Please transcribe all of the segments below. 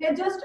they just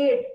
8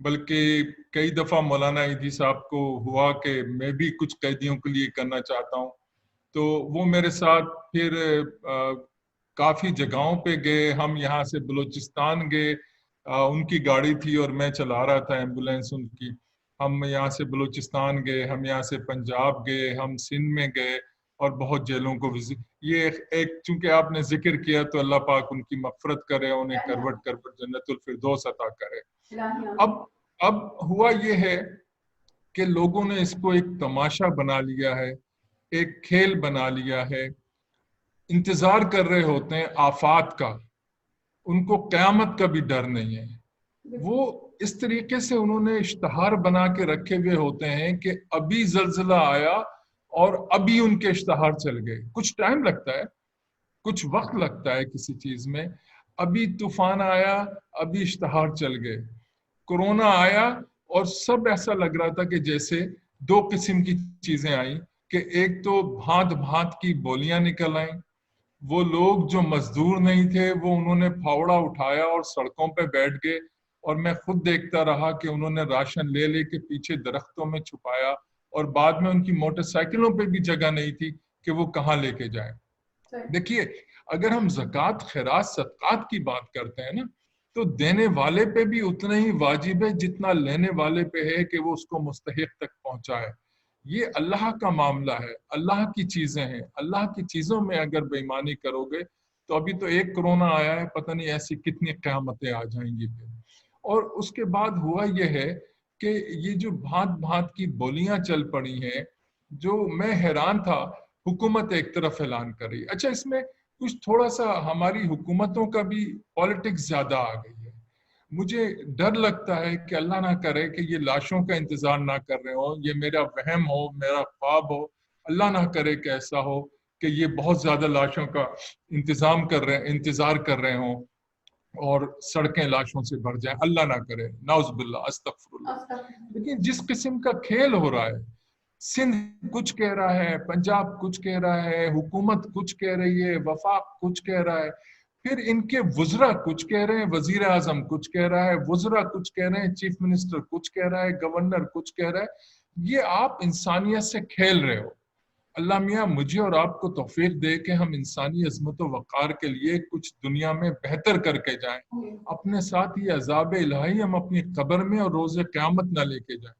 بلکہ کئی دفعہ مولانا ایدھی صاحب کو ہوا کہ میں بھی کچھ قیدیوں کے لیے کرنا چاہتا ہوں، تو وہ میرے ساتھ پھر کافی جگہوں پہ گئے. ہم یہاں سے بلوچستان گئے، ان کی گاڑی تھی اور میں چلا رہا تھا ایمبولینس ان کی. ہم یہاں سے بلوچستان گئے، ہم یہاں سے پنجاب گئے، ہم سندھ میں گئے اور بہت جیلوں کو وزٹ. یہ ایک چونکہ آپ نے ذکر کیا تو اللہ پاک ان کی مغفرت کرے، انہیں کروٹ کر جنت الفردوس عطا کرے. اب ہوا یہ ہے کہ لوگوں نے اس کو ایک تماشا بنا لیا ہے، ایک کھیل بنا لیا ہے. انتظار کر رہے ہوتے ہیں آفات کا، ان کو قیامت کا بھی ڈر نہیں ہے. وہ اس طریقے سے انہوں نے اشتہار بنا کے رکھے ہوئے ہوتے ہیں کہ ابھی زلزلہ آیا اور ابھی ان کے اشتہار چل گئے. کچھ ٹائم لگتا ہے، کچھ وقت لگتا ہے کسی چیز میں. ابھی طوفان آیا، ابھی اشتہار چل گئے. کورونا آیا اور سب ایسا لگ رہا تھا کہ جیسے دو قسم کی چیزیں آئیں، کہ ایک تو بھانت بھانت کی بولیاں نکل آئیں. وہ لوگ جو مزدور نہیں تھے وہ انہوں نے پھاوڑا اٹھایا اور سڑکوں پہ بیٹھ گئے، اور میں خود دیکھتا رہا کہ انہوں نے راشن لے لے کے پیچھے درختوں میں چھپایا، اور بعد میں ان کی موٹر سائیکلوں پہ بھی جگہ نہیں تھی کہ وہ کہاں لے کے جائیں. دیکھیے، اگر ہم زکوٰۃ خیرات صدقات کی بات کرتے ہیں نا، تو دینے والے پہ بھی اتنا ہی واجب ہے جتنا لینے والے پہ ہے کہ وہ اس کو مستحق تک پہنچائے. یہ اللہ کا معاملہ ہے، اللہ کی چیزیں ہیں. اللہ کی چیزوں میں اگر بے ایمانی کرو گے تو ابھی تو ایک کورونا آیا ہے، پتہ نہیں ایسی کتنی قیامتیں آ جائیں گی پھر. اور اس کے بعد ہوا یہ ہے کہ یہ جو بھانت بھانت کی بولیاں چل پڑی ہیں، جو میں حیران تھا. حکومت ایک طرف اعلان کر رہی ہے. اچھا، اس میں کچھ تھوڑا سا ہماری حکومتوں کا بھی پالیٹکس زیادہ آ گئی ہے. مجھے ڈر لگتا ہے کہ اللہ نہ کرے کہ یہ لاشوں کا انتظار نہ کر رہے ہوں، یہ میرا وہم ہو، میرا خواب ہو. اللہ نہ کرے کہ ایسا ہو کہ یہ بہت زیادہ لاشوں کا انتظار کر رہے ہوں اور سڑکیں لاشوں سے بھر جائیں. اللہ نہ کرے، نعوذ باللہ، استغفر اللہ. لیکن جس قسم کا کھیل ہو رہا ہے، سندھ کچھ کہہ رہا ہے، پنجاب کچھ کہہ رہا ہے، حکومت کچھ کہہ رہی ہے، وفاق کچھ کہہ رہا ہے، پھر ان کے وزراء کچھ کہہ رہے ہیں، وزیر اعظم کچھ کہہ رہا ہے، وزراء کچھ کہہ رہے ہیں، چیف منسٹر کچھ کہہ رہا ہے، گورنر کچھ کہہ رہا ہے. یہ آپ انسانیت سے کھیل رہے ہو. اللہ میاں مجھے اور آپ کو توفیق دے کہ ہم انسانی عظمت و وقار کے لیے کچھ دنیا میں بہتر کر کے جائیں. اپنے ساتھ یہ عذاب الہی ہم اپنی قبر میں اور روز قیامت نہ لے کے جائیں.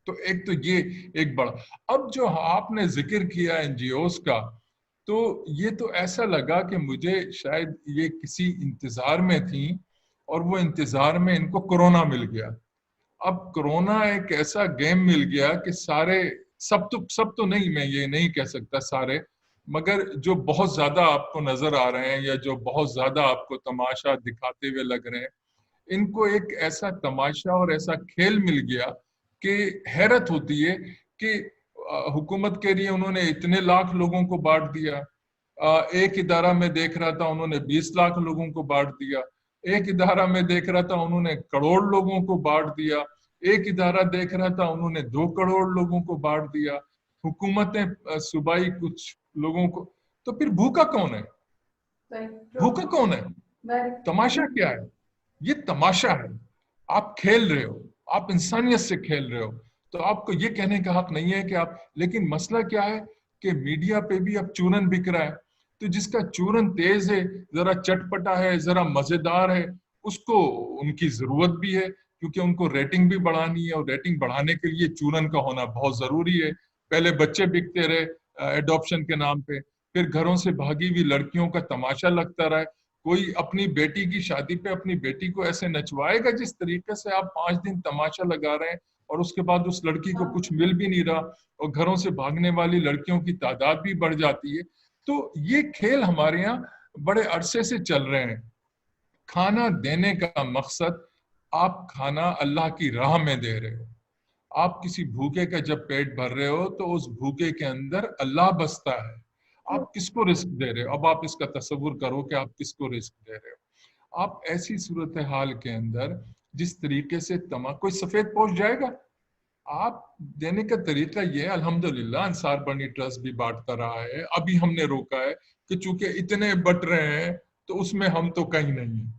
تو ایک تو یہ ایک بڑا. اب جو آپ نے ذکر کیا این جی اوز کا، تو یہ تو ایسا لگا کہ مجھے شاید یہ کسی انتظار میں تھیں اور وہ انتظار میں ان کو کورونا مل گیا. اب کورونا ایک ایسا گیم مل گیا کہ سارے سب تو نہیں، میں یہ نہیں کہہ سکتا سارے، مگر جو بہت زیادہ آپ کو نظر آ رہے ہیں یا جو بہت زیادہ آپ کو تماشا دکھاتے ہوئے لگ رہے ہیں، ان کو ایک ایسا تماشا اور ایسا کھیل مل گیا کہ حیرت ہوتی ہے کہ حکومت کے لیے انہوں نے اتنے لاکھ لوگوں کو بانٹ دیا. ایک ادارہ میں دیکھ رہا تھا انہوں نے 20 لاکھ لوگوں کو بانٹ دیا. ایک ادارہ میں دیکھ رہا تھا انہوں نے کروڑ لوگوں کو بانٹ دیا. ایک ادارہ دیکھ رہا تھا انہوں نے 2 کروڑ لوگوں کو بانٹ دیا. حکومتیں صوبائی کچھ لوگوں کو. تو پھر بھوکا کون ہے؟ بھوکا کون ہے؟ تماشا کیا ہے؟ یہ تماشا ہے. آپ کھیل رہے ہو، آپ انسانیت سے کھیل رہے ہو. تو آپ کو یہ کہنے کا حق نہیں ہے کہ آپ. لیکن مسئلہ کیا ہے کہ میڈیا پہ بھی اب چورن بک رہا ہے. تو جس کا چورن تیز ہے، ذرا چٹپٹا ہے، ذرا مزیدار ہے، اس کو ان کی ضرورت بھی ہے، کیونکہ ان کو ریٹنگ بھی بڑھانی ہے، اور ریٹنگ بڑھانے کے لیے چورن کا ہونا بہت ضروری ہے. پہلے بچے بکتے رہے ایڈاپشن کے نام پہ، پھر گھروں سے بھاگی ہوئی لڑکیوں کا تماشا لگتا رہا. کوئی اپنی بیٹی کی شادی پہ اپنی بیٹی کو ایسے نچوائے گا جس طریقے سے آپ 5 دن تماشا لگا رہے ہیں، اور اس کے بعد اس لڑکی کو کچھ مل بھی نہیں رہا، اور گھروں سے بھاگنے والی لڑکیوں کی تعداد بھی بڑھ جاتی ہے. تو یہ کھیل ہمارے یہاں بڑے عرصے سے چل رہے ہیں. کھانا دینے کا مقصد، آپ کھانا اللہ کی راہ میں دے رہے ہو. آپ کسی بھوکے کا جب پیٹ بھر رہے ہو تو اس بھوکے کے اندر اللہ بستا ہے. آپ کس کو رزق دے رہے ہو؟ اب آپ اس کا تصور کرو کہ آپ کس کو رزق دے رہے ہو. آپ ایسی صورتحال کے اندر جس طریقے سے کوئی سفید پوش جائے گا؟ آپ دینے کا طریقہ یہ ہے. الحمدللہ انصار بنی ٹرسٹ بھی بانٹتا رہا ہے. ابھی ہم نے روکا ہے کہ چونکہ اتنے بٹ رہے ہیں تو اس میں ہم تو کہیں نہیں ہیں.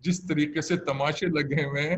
جس طریقے سے تماشے لگے ہوئے ہیں،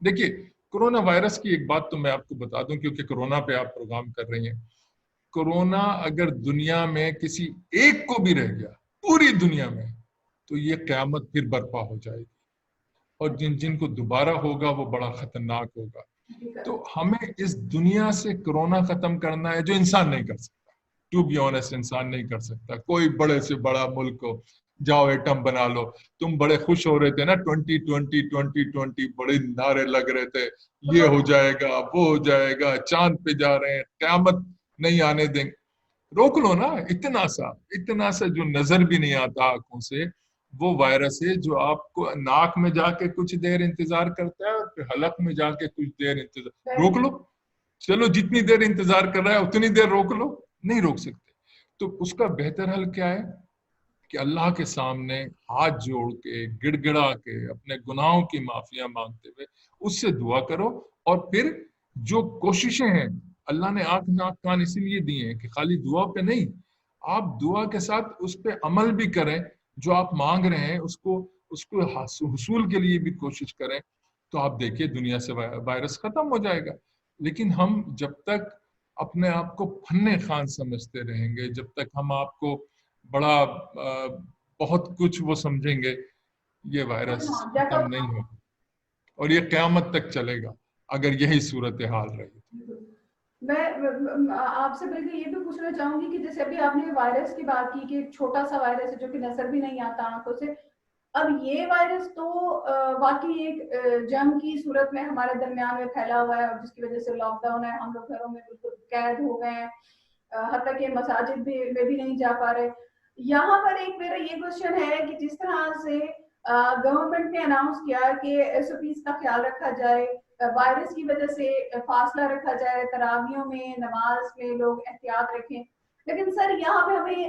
دیکھیے کورونا وائرس کی ایک بات تو میں آپ کو بتا دوں، کیونکہ کورونا پہ آپ پروگرام کر رہی ہیں. کورونا اگر دنیا میں کسی ایک کو بھی رہ گیا پوری دنیا میں تو یہ قیامت پھر برپا ہو جائے گی، اور جن کو دوبارہ ہوگا وہ بڑا خطرناک ہوگا. تو ہمیں اس دنیا سے کورونا ختم کرنا ہے، جو انسان نہیں کر سکتا. ٹو بی آنیسٹ انسان نہیں کر سکتا. کوئی بڑے سے بڑا ملک ہو، جاؤ ایٹم بنا لو. تم بڑے خوش ہو رہے تھے نا 2020 بڑے نعرے لگ رہے تھے، یہ ہو جائے گا وہ ہو جائے گا، چاند پہ جا رہے ہیں، قیامت نہیں آنے دیں. روک لو نا. اتنا سا جو نظر بھی نہیں آتا آنکھوں سے، وہ وائرس ہے جو آپ کو ناک میں جا کے کچھ دیر انتظار کرتا ہے اور پھر حلق میں جا کے کچھ دیر انتظار. روک لو. چلو جتنی دیر انتظار کر رہا ہے اتنی دیر روک لو. نہیں روک سکتے. تو اس کا بہتر حل کیا ہے کہ اللہ کے سامنے ہاتھ جوڑ کے گڑ گڑا کے اپنے گناہوں کی معافیاں مانگتے ہوئے اس سے دعا کرو. اور پھر جو کوششیں ہیں، اللہ نے آنکھ ناک کان اسی لیے دیے ہیں کہ خالی دعا پہ نہیں، آپ دعا کے ساتھ اس پہ عمل بھی کریں. جو آپ مانگ رہے ہیں اس کو حصول کے لیے بھی کوشش کریں. تو آپ دیکھیے دنیا سے وائرس ختم ہو جائے گا. لیکن ہم جب تک اپنے آپ کو فن خان سمجھتے رہیں گے، جب تک ہم آپ کو بڑا بہت کچھ وہ سمجھیں گے، یہ وائرس ختم نہیں ہوگا اور یہ قیامت تک چلے گا اگر یہی صورتحال رہی. میں آپ سے بلکہ یہ بھی پوچھنا چاہوں گی کہ جیسے ابھی آپ نے وائرس کی بات کی کہ ایک چھوٹا سا وائرس ہے جو کہ نظر بھی نہیں آتا آنکھوں سے. اب یہ وائرس تو واقعی ایک جنگ کی صورت میں ہمارے درمیان میں پھیلا ہوا ہے، اور جس کی وجہ سے لاک ڈاؤن ہے، ہم لوگ گھروں میں بالکل قید ہو گئے ہیں، حتیٰ کہ مساجد میں بھی نہیں جا پا رہے. یہاں پر ایک میرا یہ کوشچن ہے کہ جس طرح سے گورنمنٹ نے اناؤنس کیا کہ ایس او پیز کا خیال رکھا جائے، وائرس کی وجہ سے فاصلہ رکھا جائے، تراویحوں میں نماز میں لوگ احتیاط رکھیں، لیکن سر یہاں پہ ہمیں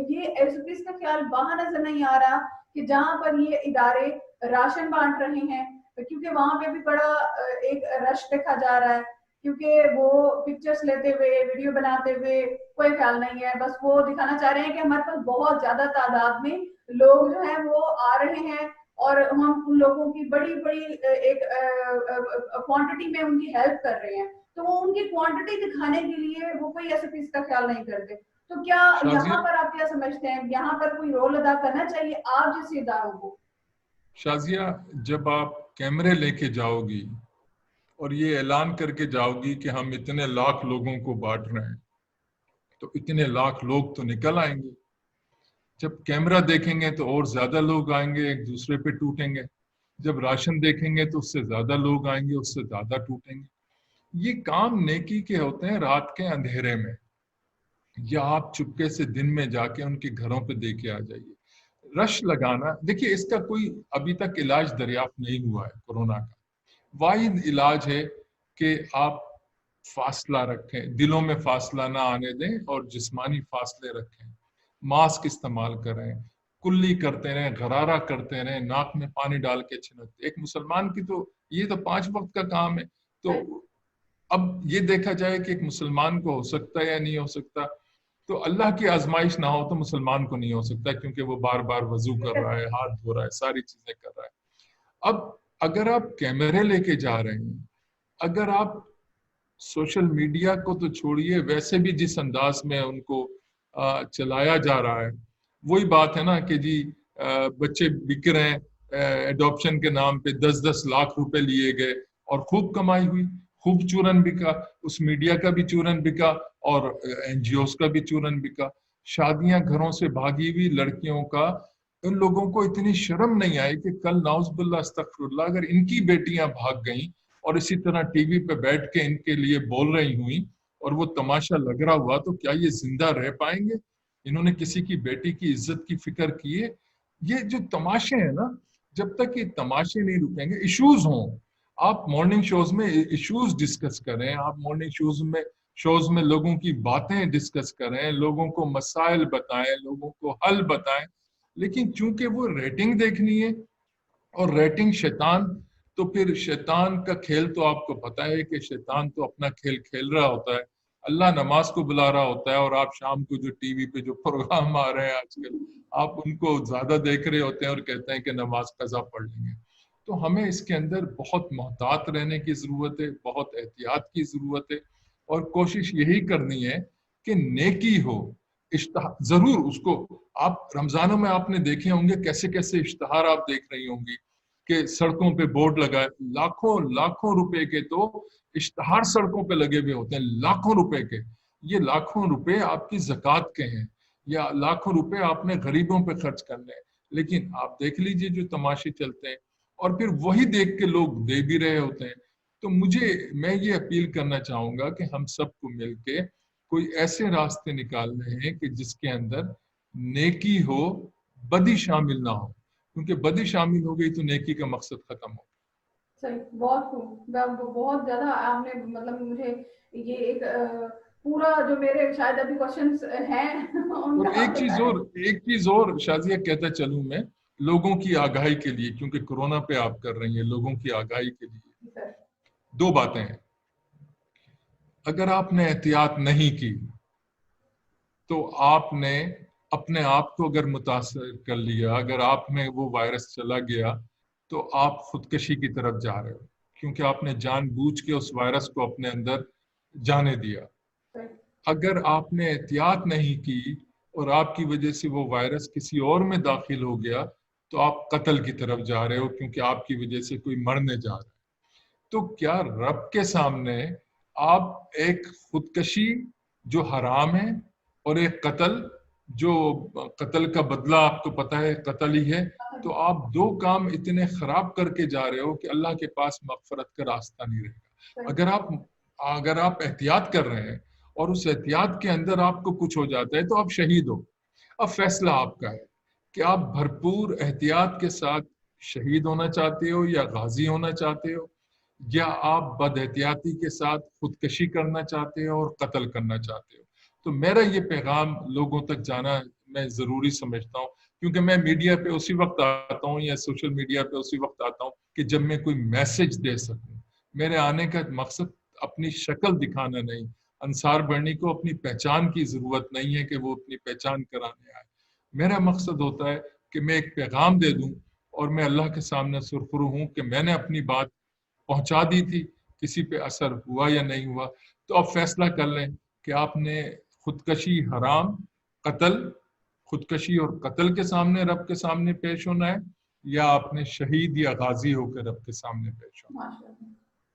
یہ ایس او پیز کا خیال وہاں نظر نہیں آ رہا کہ جہاں پر یہ ادارے راشن بانٹ رہے ہیں، کیونکہ وہاں پہ بھی بڑا ایک رش دیکھا جا رہا ہے، کیونکہ وہ پکچرز لیتے ہوئے ویڈیو بناتے ہوئے کوئی خیال نہیں ہے. بس وہ دکھانا چاہ رہے ہیں کہ ہمارے پاس بہت زیادہ تعداد میں لوگ جو ہیں وہ آ رہے ہیں اور ہم ان لوگوں کی بڑی ایک کوانٹٹی میں ان کی ہیلپ کر رہے ہیں. تو وہ ان کی کوانٹٹی دکھانے کے لیے وہ کوئی ایسے پیس کا خیال نہیں کرتے. تو کیا یہاں پر آپ کیا سمجھتے ہیں، یہاں پر کوئی رول ادا کرنا چاہیے آپ جیسے اداروں کو؟ شازیہ، جب آپ کیمرے لے کے جاؤ گی اور یہ اعلان کر کے جاؤ گی کہ ہم اتنے لاکھ لوگوں کو بانٹ رہے ہیں، تو اتنے لاکھ لوگ تو نکل آئیں گے. جب کیمرہ دیکھیں گے تو اور زیادہ لوگ آئیں گے، ایک دوسرے پہ ٹوٹیں گے. جب راشن دیکھیں گے تو اس سے زیادہ لوگ آئیں گے، اس سے زیادہ ٹوٹیں گے. یہ کام نیکی کے ہوتے ہیں رات کے اندھیرے میں، یا آپ چپکے سے دن میں جا کے ان کے گھروں پہ دے کے آ جائیے. رش لگانا، دیکھیے اس کا کوئی ابھی تک علاج دریافت نہیں ہوا ہے کورونا کا. واحد علاج ہے کہ آپ فاصلہ رکھیں، دلوں میں فاصلہ نہ آنے دیں اور جسمانی فاصلے رکھیں، ماسک استعمال کریں، کلی کرتے رہیں، غرارہ کرتے رہیں، ناک میں پانی ڈال کے چھنکتے. ایک مسلمان کی تو یہ تو 5 وقت کا کام ہے. تو اب یہ دیکھا جائے کہ ایک مسلمان کو ہو سکتا ہے یا نہیں ہو سکتا. تو اللہ کی آزمائش نہ ہو تو مسلمان کو نہیں ہو سکتا، کیونکہ وہ بار بار وضو کر رہا ہے، ہاتھ دھو رہا ہے، ساری چیزیں کر رہا ہے. اب اگر آپ کیمرے لے کے جا رہے ہیں، اگر آپ سوشل میڈیا کو تو چھوڑیے، ویسے بھی جس انداز میں ان کو چلایا جا رہا ہے، وہی بات ہے نا کہ جی بچے بک رہے ہیں، ایڈاپشن کے نام پہ 10-10 لاکھ روپے لیے گئے اور خوب کمائی ہوئی، خوب چورن بکا، اس میڈیا کا بھی چورن بکا اور این جی اوز کا بھی چورن بکا. شادیاں گھروں سے بھاگی ہوئی لڑکیوں کا، ان لوگوں کو اتنی شرم نہیں آئی کہ کل نعوذ باللہ استغفر اللہ اگر ان کی بیٹیاں بھاگ گئیں اور اسی طرح ٹی وی پہ بیٹھ کے ان کے لیے بول رہی ہوئی اور وہ تماشا لگ رہا ہوا، تو کیا یہ زندہ رہ پائیں گے؟ انہوں نے کسی کی بیٹی کی عزت کی فکر کی ہے؟ یہ جو تماشے ہیں نا، جب تک یہ تماشے نہیں رکیں گے، ایشوز ہوں. آپ مارننگ شوز میں ایشوز ڈسکس کریں، آپ مارننگ شوز میں لوگوں کی باتیں ڈسکس کریں، لوگوں کو مسائل بتائیں، لوگوں کو حل بتائیں. لیکن چونکہ وہ ریٹنگ دیکھنی ہے اور ریٹنگ شیطان، تو پھر شیطان کا کھیل تو آپ کو پتہ ہے کہ شیطان تو اپنا کھیل کھیل رہا ہوتا ہے. اللہ نماز کو بلا رہا ہوتا ہے اور آپ شام کو جو ٹی وی پہ جو پروگرام آ رہے ہیں آج کل، آپ ان کو زیادہ دیکھ رہے ہوتے ہیں اور کہتے ہیں کہ نماز قضا پڑھ لیں گے. تو ہمیں اس کے اندر بہت محتاط رہنے کی ضرورت ہے، بہت احتیاط کی ضرورت ہے، اور کوشش یہی کرنی ہے کہ نیکی ہو، ضرور اس کو آپ رمضانوں میں آپ نے دیکھے ہوں گے کیسے کیسے اشتہار آپ دیکھ رہی ہوں گی کہ سڑکوں پہ بورڈ لگائے، لاکھوں روپے کے تو اشتہار سڑکوں پہ لگے ہوئے ہوتے ہیں، لاکھوں روپے کے. یہ لاکھوں روپے آپ کی زکوٰۃ کے ہیں، یا لاکھوں روپے آپ نے غریبوں پہ خرچ کرنے ہیں. لیکن آپ دیکھ لیجئے جو تماشے چلتے ہیں، اور پھر وہی دیکھ کے لوگ دے بھی رہے ہوتے ہیں. تو میں یہ اپیل کرنا چاہوں گا کہ ہم سب کو مل کے کوئی ایسے راستے نکالنے ہیں کہ جس کے اندر نیکی ہو، بدی شامل نہ ہو، کیونکہ بدی شامل ہو گئی تو نیکی کا مقصد ختم ہو. صحیح، بہت خوب، بہت زیادہ آپ نے مطلب مجھے یہ ایک پورا جو میرے شاید ابھی کوشچنس ہیں ان اور کا ایک چیز اور شازیہ کہتا چلوں میں، لوگوں کی آگاہی کے لیے، کیونکہ کورونا پہ آپ کر رہی ہیں، لوگوں کی آگاہی کے لیے دو باتیں ہیں. اگر آپ نے احتیاط نہیں کی تو آپ نے اپنے آپ کو اگر متاثر کر لیا، اگر آپ میں وہ وائرس چلا گیا تو آپ خودکشی کی طرف جا رہے ہو، کیونکہ آپ نے جان بوجھ کے اس وائرس کو اپنے اندر جانے دیا. اگر آپ نے احتیاط نہیں کی اور آپ کی وجہ سے وہ وائرس کسی اور میں داخل ہو گیا تو آپ قتل کی طرف جا رہے ہو، کیونکہ آپ کی وجہ سے کوئی مرنے جا رہا ہے. تو کیا رب کے سامنے آپ ایک خودکشی جو حرام ہے اور ایک قتل جو قتل کا بدلہ آپ کو پتہ ہے قتل ہی ہے، تو آپ دو کام اتنے خراب کر کے جا رہے ہو کہ اللہ کے پاس مغفرت کا راستہ نہیں رہے گا. اگر آپ احتیاط کر رہے ہیں اور اس احتیاط کے اندر آپ کو کچھ ہو جاتا ہے تو آپ شہید ہو. اب فیصلہ آپ کا ہے کہ آپ بھرپور احتیاط کے ساتھ شہید ہونا چاہتے ہو یا غازی ہونا چاہتے ہو، یا آپ بد احتیاطی کے ساتھ خودکشی کرنا چاہتے ہو اور قتل کرنا چاہتے ہو. تو میرا یہ پیغام لوگوں تک جانا میں ضروری سمجھتا ہوں، کیونکہ میں میڈیا پہ اسی وقت آتا ہوں یا سوشل میڈیا پہ اسی وقت آتا ہوں کہ جب میں کوئی میسج دے سکوں. میرے آنے کا مقصد اپنی شکل دکھانا نہیں. انصار برنی کو اپنی پہچان کی ضرورت نہیں ہے کہ وہ اپنی پہچان کرانے آئے. میرا مقصد ہوتا ہے کہ میں ایک پیغام دے دوں اور میں اللہ کے سامنے سرخرو ہوں کہ میں نے اپنی بات پہنچا دی تھی، کسی پہ اثر ہوا یا نہیں ہوا. تو آپ فیصلہ کر لیں کہ آپ نے خودکشی حرام، قتل، خودکشی اور قتل کے سامنے رب کے سامنے پیش ہونا ہے، یا آپ نے شہید یا غازی ہو کر رب کے سامنے پیش ہونا ہے.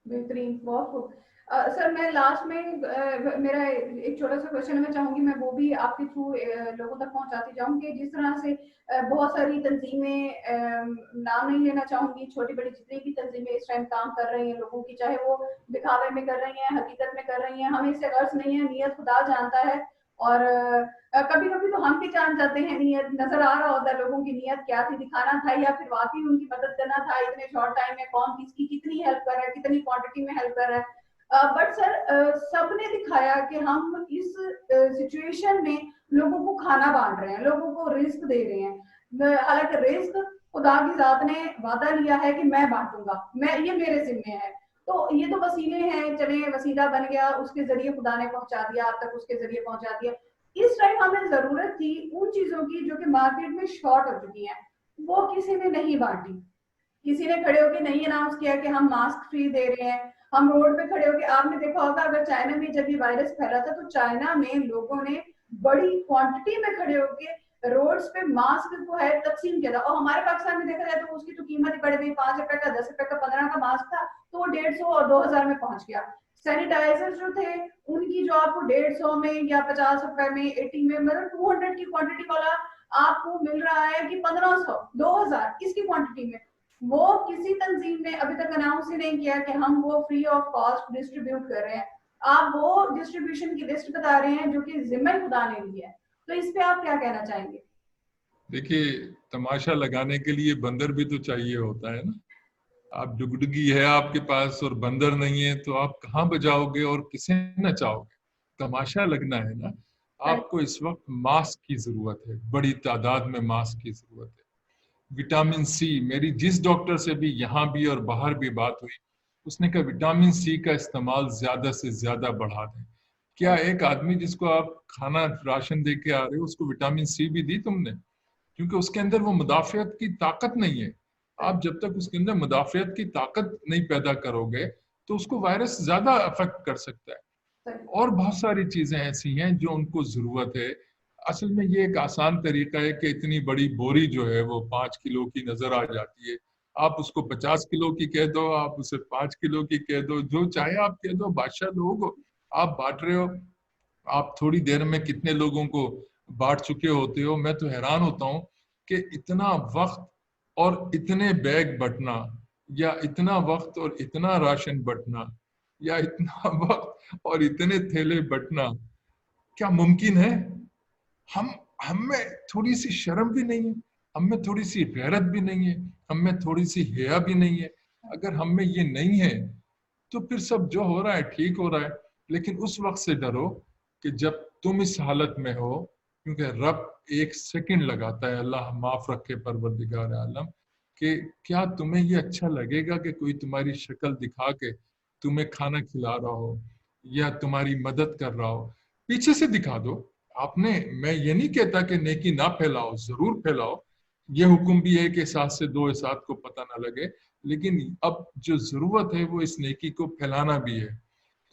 بہترین، بہت خوب. سر میں لاسٹ میں میرا ایک چھوٹا سا کوشچن میں چاہوں گی میں وہ بھی آپ کے تھرو لوگوں تک پہنچاتی جاؤں کہ جس طرح سے بہت ساری تنظیمیں، نام نہیں لینا چاہوں گی، چھوٹی بڑی جتنی بھی تنظیمیں اس ٹائم کام کر رہی ہیں لوگوں کی، چاہے وہ دکھاوے میں کر رہی ہیں، حقیقت میں کر رہی ہیں، ہمیں اس سے غرض نہیں ہے، نیت خدا جانتا ہے. اور کبھی کبھی تو ہم بھی جان جاتے ہیں، نیت نظر آ رہا ہوتا ہے لوگوں کی نیت کیا تھی، دکھانا تھا یا پھر واقعی ان کی مدد کرنا تھا. اتنے شارٹ ٹائم میں کون کس کی کتنی ہیلپ کر رہا ہے، کتنی کوانٹٹی میں ہیلپ کر رہا ہے. بٹ سر سب نے دکھایا کہ ہم اس سچویشن میں لوگوں کو کھانا بانٹ رہے ہیں، لوگوں کو رزق دے رہے ہیں. حالانکہ رزق خدا کی ذات نے وعدہ لیا ہے کہ میں بانٹوں گا، یہ میرے ذمے ہے. تو یہ تو وسیلے ہیں، چلیں وسیلہ بن گیا، اس کے ذریعے خدا نے پہنچا دیا آپ تک، اس کے ذریعے پہنچا دیا. اس ٹائم ہمیں ضرورت تھی ان چیزوں کی جو کہ مارکیٹ میں شارٹ ہو چکی ہیں، وہ کسی نے نہیں بانٹی. کسی نے کھڑے ہو کے نہیں اناؤنس کیا کہ ہم ماسک فری دے رہے ہیں. ہم روڈ پہ کھڑے ہو کے، آپ نے دیکھا ہوگا اگر چائنا میں جب یہ وائرس پھیلا تھا تو چائنا میں لوگوں نے بڑی کوانٹٹی میں کھڑے ہو کے روڈز پہ ماسک کو ہے تقسیم کیا تھا. اور ہمارے پاکستان میں دیکھا جائے تو اس کی تو قیمت ہی بڑھ گئی، 5 روپے کا، 10 روپے کا، 15 کا ماسک تھا تو وہ 150 اور 2000 میں پہنچ گیا. سینیٹائزر جو تھے ان کی جو آپ کو 150 میں یا 50 روپے میں، 80 میں، مطلب 200 کی کوانٹٹی والا آپ کو مل رہا ہے کہ 1500 2000 اس کی کوانٹٹی میں. وہ کسی تنظیم نے ابھی تک اناؤنس ہی نہیں کیا کہ ہم وہ فری آف کاسٹ ڈسٹریبیوٹ کر رہے ہیں. آپ وہ ڈسٹریبیوشن کی لسٹ بتا رہے ہیں جو کہ ذمہ خدا نے لی ہے. تو اس پہ آپ کیا کہنا چاہیں گے؟ دیکھیے، تماشا لگانے کے لیے بندر بھی تو چاہیے ہوتا ہے نا. آپ ڈگڈگی ہے آپ کے پاس اور بندر نہیں ہے تو آپ کہاں بجاؤ گے اور کسے نچاؤ گے؟ تماشا لگنا ہے نا. آپ کو اس وقت ماسک کی ضرورت ہے، بڑی تعداد میں ماسک کی ضرورت ہے. وٹامن سی، میری جس ڈاکٹر سے بھی یہاں بھی اور باہر بھی بات ہوئی، اس نے کہا وٹامن سی کا استعمال زیادہ سے زیادہ بڑھا دیں. کیا ایک آدمی جس کو آپ کھانا راشن دے کے آ رہے ہو اس کو وٹامن سی بھی دی تم نے؟ کیونکہ اس کے اندر وہ مدافعت کی طاقت نہیں ہے. آپ جب تک اس کے اندر مدافعت کی طاقت نہیں پیدا کرو گے تو اس کو وائرس زیادہ افیکٹ کر سکتا ہے. اور بہت ساری چیزیں ایسی ہیں جو ان کو ضرورت ہے. اصل میں یہ ایک آسان طریقہ ہے کہ اتنی بڑی بوری جو ہے وہ 5 کلو کی نظر آ جاتی ہے. آپ اس کو 50 کلو کی کہہ دو, آپ اسے 5 کلو کی کہہ دو, جو چاہے آپ کہہ دو. بادشاہ لوگ آپ بانٹ رہے ہو, آپ تھوڑی دیر میں کتنے لوگوں کو بانٹ چکے ہوتے ہو. میں تو حیران ہوتا ہوں کہ اتنا وقت اور اتنے بیگ بٹنا, یا اتنا وقت اور اتنا راشن بٹنا, یا اتنا وقت اور اتنے تھیلے بٹنا کیا ممکن ہے؟ ہم میں تھوڑی سی شرم بھی نہیں ہے, ہم میں تھوڑی سی غیرت بھی نہیں ہے, ہم میں تھوڑی سی حیا بھی نہیں ہے. اگر ہم میں یہ نہیں ہے تو پھر سب جو ہو رہا ہے ٹھیک ہو رہا ہے. لیکن اس وقت سے ڈرو کہ جب تم اس حالت میں ہو, کیونکہ رب 1 سیکنڈ لگاتا ہے, اللہ معاف رکھے پروردگار عالم, کہ کیا تمہیں یہ اچھا لگے گا کہ کوئی تمہاری شکل دکھا کے تمہیں کھانا کھلا رہا ہو یا تمہاری مدد کر رہا ہو. پیچھے سے دکھا دو. آپ نے, میں یہ نہیں کہتا کہ نیکی نہ پھیلاؤ, ضرور پھیلاؤ. یہ حکم بھی ہے کہ ساتھ سے 2 ساتھ کو پتہ نہ لگے, لیکن اب جو ضرورت ہے وہ اس نیکی کو پھیلانا بھی ہے.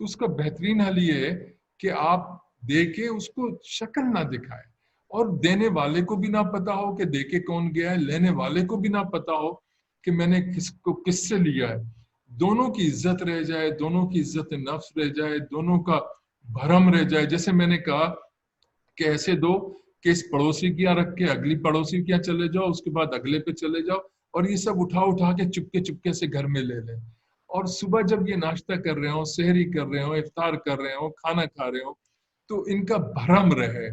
تو اس کا بہترین حل یہ ہے کہ آپ دے کے اس کو شکل نہ دکھائے, اور دینے والے کو بھی نہ پتا ہو کہ دے کے کون گیا ہے, لینے والے کو بھی نہ پتا ہو کہ میں نے کس سے لیا ہے. دونوں کی عزت رہ جائے, دونوں کی عزت نفس رہ جائے, دونوں کا بھرم رہ جائے. جیسے میں نے کہا کہ ایسے دو کہ اس پڑوسی کی یہاں رکھ کے اگلی پڑوسی کے یہاں چلے جاؤ, اس کے بعد اگلے پہ چلے جاؤ, اور یہ سب اٹھا کے چپکے سے گھر میں لے لیں. اور صبح جب یہ ناشتہ کر رہے ہوں, سحری کر رہے ہوں, افطار کر رہے ہوں, کھانا کھا رہے ہوں, تو ان کا بھرم رہے.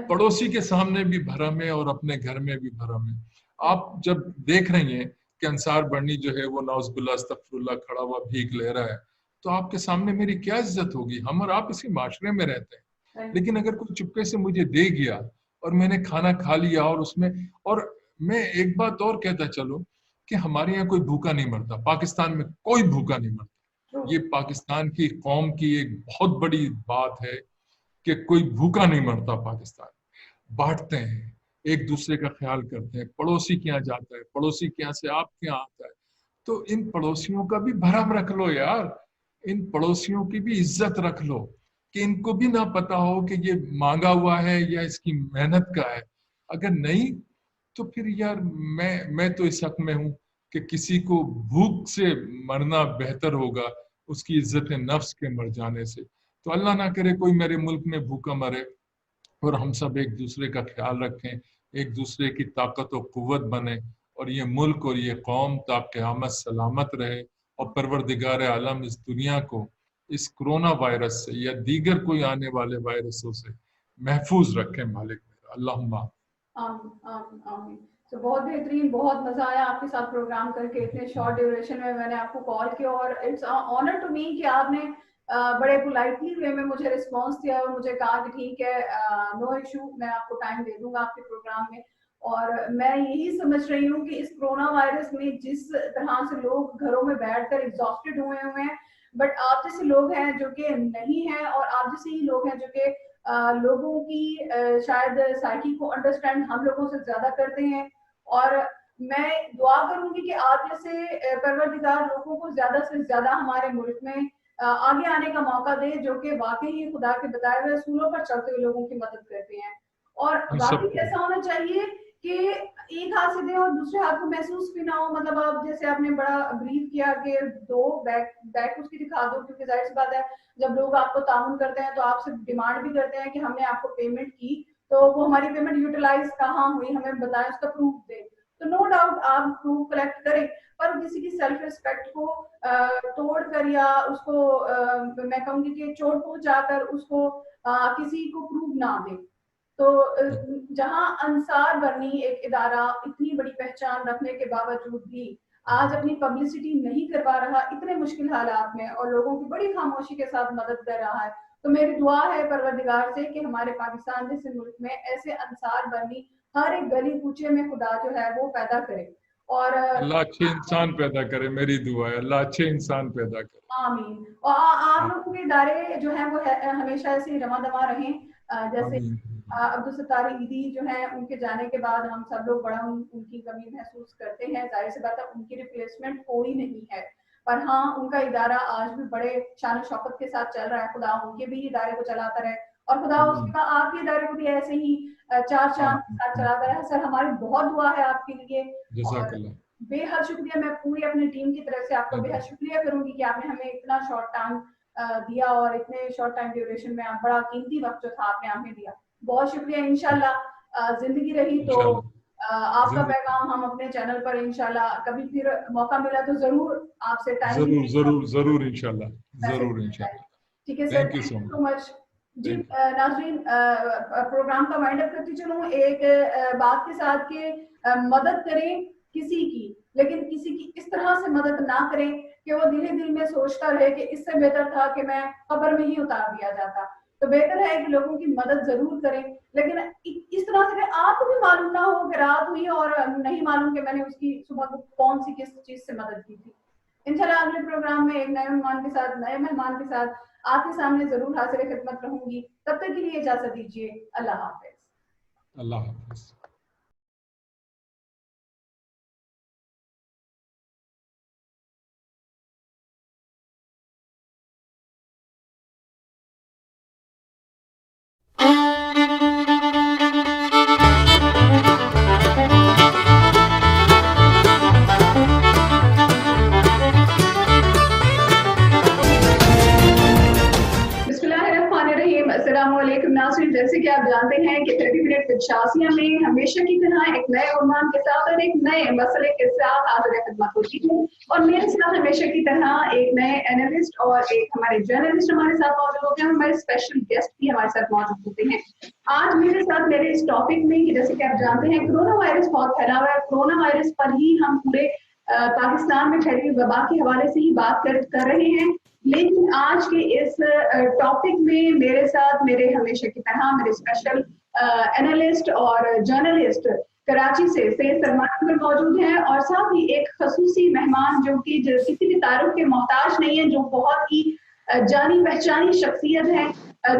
پڑوسی کے سامنے بھی بھرم ہے اور اپنے گھر میں بھی بھرم ہے. آپ جب دیکھ رہی ہیں کہ انصار بڑھنی جو ہے وہ نعوذ باللہ استغفر اللہ کھڑا ہوا بھیک لے رہا ہے, تو آپ کے سامنے میری کیا عزت ہوگی؟ ہم اور آپ اسی معاشرے میں رہتے ہیں. لیکن اگر کوئی چپکے سے مجھے دے گیا اور میں نے کھانا کھا لیا, اور اس میں, اور میں ایک بات اور کہتا چلوں کہ ہمارے یہاں کوئی بھوکا نہیں مرتا, پاکستان میں کوئی بھوکا نہیں مرتا. یہ پاکستان کی قوم کی ایک بہت بڑی بات ہے کہ کوئی بھوکا نہیں مرتا پاکستان. بانٹتے ہیں, ایک دوسرے کا خیال کرتے ہیں. پڑوسی کے یہاں جاتا ہے, پڑوسی کے یہاں سے آپ کے یہاں آتا ہے. تو ان پڑوسیوں کا بھی بھرم رکھ لو یار, ان پڑوسیوں کی بھی عزت رکھ لو کہ ان کو بھی نہ پتا ہو کہ یہ مانگا ہوا ہے یا اس کی محنت کا ہے. اگر نہیں تو پھر یار میں تو اس حق میں ہوں کہ کسی کو بھوک سے مرنا بہتر ہوگا اس کی عزت نفس کے مر جانے سے. تو اللہ نہ کرے کوئی میرے ملک میں بھوکا مرے, اور ہم سب ایک دوسرے کا خیال رکھیں, ایک دوسرے کی طاقت و قوت بنے, اور یہ ملک اور یہ قوم تا قیامت سلامت رہے, اور پروردگار عالم اس دنیا کو اس کرونا وائرس سے یا دیگر کوئی آنے والے وائرسوں سے محفوظ رکھیں مالک میرا. اللہم آمین. تو بہت بہترین, بہت مزہ آیا آپ کے ساتھ پروگرام کر کے. اتنے شارٹ ڈیوریشن میں نے آپ کو کال کیا, اور اٹس آنر ٹو می کہ آپ نے بڑے پولائٹلی وے میں مجھے رسپانس دیا اور مجھے کہا کہ ٹھیک ہے, نو ایشو, میں آپ کو ٹائم دے دوں گا آپ کے پروگرام میں. اور میں یہی سمجھ رہی ہوں کہ اس کرونا وائرس میں جس طرح سے لوگ گھروں میں بیٹھ کر ایگزاسٹڈ ہوئے ہیں, بٹ آپ جیسے لوگ ہیں جو کہ نہیں ہیں, اور آپ جیسے ہی لوگ ہیں جو کہ لوگوں کی شاید سائیکی کو انڈرسٹینڈ ہم لوگوں سے زیادہ کرتے ہیں. اور میں دعا کروں گی کہ آپ جیسے پروردگار لوگوں کو زیادہ سے زیادہ ہمارے ملک میں آگے آنے کا موقع دے, جو کہ واقعی خدا کے بتائے ہوئے اصولوں پر چلتے ہوئے لوگوں کی مدد کرتے ہیں. اور واقعی ایسا ہونا چاہیے کہ ایک ہاتھ سے دیں اور دوسرے ہاتھ کو محسوس بھی نہ ہو. مطلب آپ جیسے آپ نے بڑا بریف کیا کہ دو بیک اس کی دکھا دو, کیونکہ ظاہر سی بات ہے جب لوگ آپ کو تعاون کرتے ہیں تو آپ سے ڈیمانڈ بھی کرتے ہیں کہ ہم نے آپ کو پیمنٹ کی, تو وہ ہماری پیمنٹ یوٹیلائز کہاں ہوئی ہمیں بتائیں, اس کا پروف دیں. تو نو ڈاؤٹ آپ پروف کلیکٹ کریں, پر کسی کی سیلف ریسپیکٹ کو توڑ کر یا اس کو میں کہوں گی کہ چوٹ پہنچا کر اس کو کسی کو پروف نہ دیں. تو جہاں انصار بڑھنی ایک ادارہ اتنی بڑی پہچان رکھنے کے باوجود بھی آج اپنی پبلسٹی نہیں کروا رہا اتنے مشکل حالات میں, اور لوگوں کی بڑی خاموشی کے ساتھ مدد کر رہا ہے, تو میری دعا ہے پروردگار سے کہ ہمارے پاکستان جیسے ملک میں ایسے انصار بڑھنی ہر ایک گلی کوچے میں خدا جو ہے وہ پیدا کرے, اور اللہ اچھے انسان پیدا کرے. میری دعا ہے اللہ اچھے انسان پیدا کرے. آمین. اور آپ لوگوں کے ادارے جو ہیں وہ ہمیشہ ایسے رواں دواں رہیں, جیسے عبدالستار ایدھی جو ہیں ان کے جانے کے بعد ہم سب لوگ بڑا ان کی کمی محسوس کرتے ہیں. ظاہر سی بات ہے ان کی ریپلیسمنٹ کوئی نہیں ہے, پر ہاں ان کا ادارہ آج بھی بڑے شان و شوکت کے ساتھ چل رہا ہے. خدا ان کے بھی ادارے کو چلاتا رہے, اور خدا اس کا آپ کے ادارے کو بھی ایسے ہی چار چاند کے ساتھ چلاتا رہے. سر ہماری بہت دعا ہے آپ کے لیے, اور بے حد شکریہ. میں پوری اپنی ٹیم کی طرف سے آپ کا بے حد شکریہ کروں گی کہ آپ نے ہمیں اتنا شارٹ ٹائم دیا, اور اتنے شارٹ ٹائم ڈیوریشن میں آپ بڑا قیمتی وقت جو تھا آپ نے ہمیں دیا. بہت شکریہ. انشاءاللہ زندگی رہی تو آپ کا پیغام ہم اپنے چینل پر انشاءاللہ کبھی پھر موقع ملا تو ضرور آپ سے ٹائم ضرور انشاءاللہ. ٹھیک ہے سر, تھینک یو سو مچ. جی ناظرین, پروگرام کا وائنڈ اپ کرتی چلوں ایک بات کے ساتھ کہ مدد کریں کسی کی, لیکن کسی کی اس طرح سے مدد نہ کریں کہ وہ دل میں سوچتا رہے کہ اس سے بہتر تھا کہ میں قبر میں ہی اتار دیا جاتا. تو بہتر ہے کہ لوگوں کی مدد ضرور کریں, لیکن اس طرح سے کہ آپ کو بھی معلوم نہ ہو کہ رات ہوئی اور نہیں معلوم کہ میں نے اس کی صبح کو کون سی کس چیز سے مدد کی تھی. انشاءاللہ اگلے پروگرام میں ایک نئے مہمان کے ساتھ آپ کے سامنے ضرور حاضر خدمت رہوں گی. تب تک کے لیے اجازت دیجیے. اللہ حافظ. اللہ حافظ. السلام علیکم ناظرین, جیسے کہ آپ جانتے ہیں کہ 30 منٹ وتھ شازیہ میں ہمیشہ کی طرح ایک نئے عنوان کے ساتھ اور ایک نئے مسئلے کے ساتھ حاضر خدمت ہوتی ہوں, اور میرے ساتھ ہمیشہ کی طرح ایک نئے اینالسٹ اور ایک ہمارے جرنلسٹ ہمارے ساتھ موجود ہوتے ہیں. ہمارے اسپیشل گیسٹ بھی ہمارے ساتھ موجود ہوتے ہیں. آج میرے ساتھ میرے اس ٹاپک میں کہ جیسے کہ آپ جانتے ہیں کرونا وائرس بہت پھیلا ہوا ہے. کرونا وائرس پر ہی ہم پورے پاکستان میں پھیلی وبا کے حوالے سے ہی بات کر رہے ہیں, لیکن آج کے اس ٹاپک میں میرے ساتھ میرے ہمیشہ کی طرح میرے اسپیشل اینالسٹ اور جرنلسٹ کراچی سے سید سلمان موجود ہیں, اور ساتھ ہی ایک خصوصی مہمان جو کہ کسی بھی تعارف کے محتاج نہیں ہے, جو بہت ہی جانی پہچانی شخصیت ہے.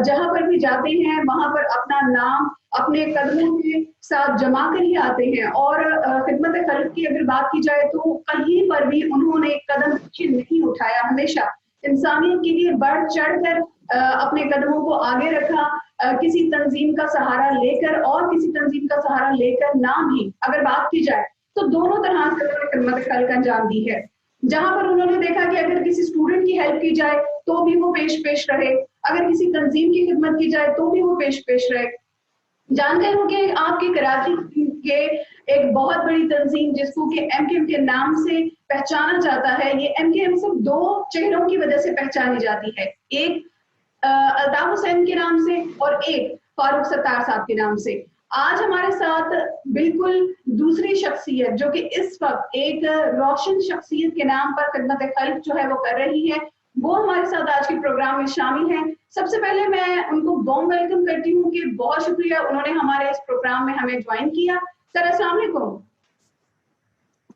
جہاں پر بھی جاتے ہیں وہاں پر اپنا نام اپنے قدموں کے ساتھ جما کر ہی آتے ہیں, اور خدمت خلق کی اگر بات کی جائے تو کہیں پر بھی انہوں نے قدم پیچھے نہیں اٹھایا. ہمیشہ انسانیت کے لیے بڑھ چڑھ کر اپنے قدموں کو آگے رکھا, کسی تنظیم کا سہارا لے کر اور کسی تنظیم کا سہارا لے کر نہ بھی اگر بات کی جائے تو دونوں طرح سے خدمت خلق انجام دی ہے. جہاں پر انہوں نے دیکھا کہ اگر کسی اسٹوڈنٹ کی ہیلپ کی جائے تو بھی وہ پیش رہے, اگر کسی تنظیم کی خدمت کی جائے تو بھی وہ پیش رہے. جانتے ہوں کہ آپ کے کراچی کے ایک بہت بڑی تنظیم جس کو کہ ایم کے ایم کے نام سے پہچانا جاتا ہے, یہ ایم کے ایم صرف دو چہروں کی وجہ سے پہچانی جاتی ہے, ایک الطاف حسین کے نام سے اور ایک فاروق ستار صاحب کے نام سے. آج ہمارے ساتھ بالکل دوسری شخصیت جو کہ اس وقت ایک روشن شخصیت کے نام پر خدمت خلق جو ہے وہ کر رہی ہے, وہ ہمارے ساتھ آج کے پروگرام میں شامل ہیں. سب سے پہلے میں ان کو وارم ویلکم کرتی ہوں کہ بہت شکریہ انہوں نے ہمارے اس پروگرام میں ہمیں جوائن کیا. سر السلام علیکم.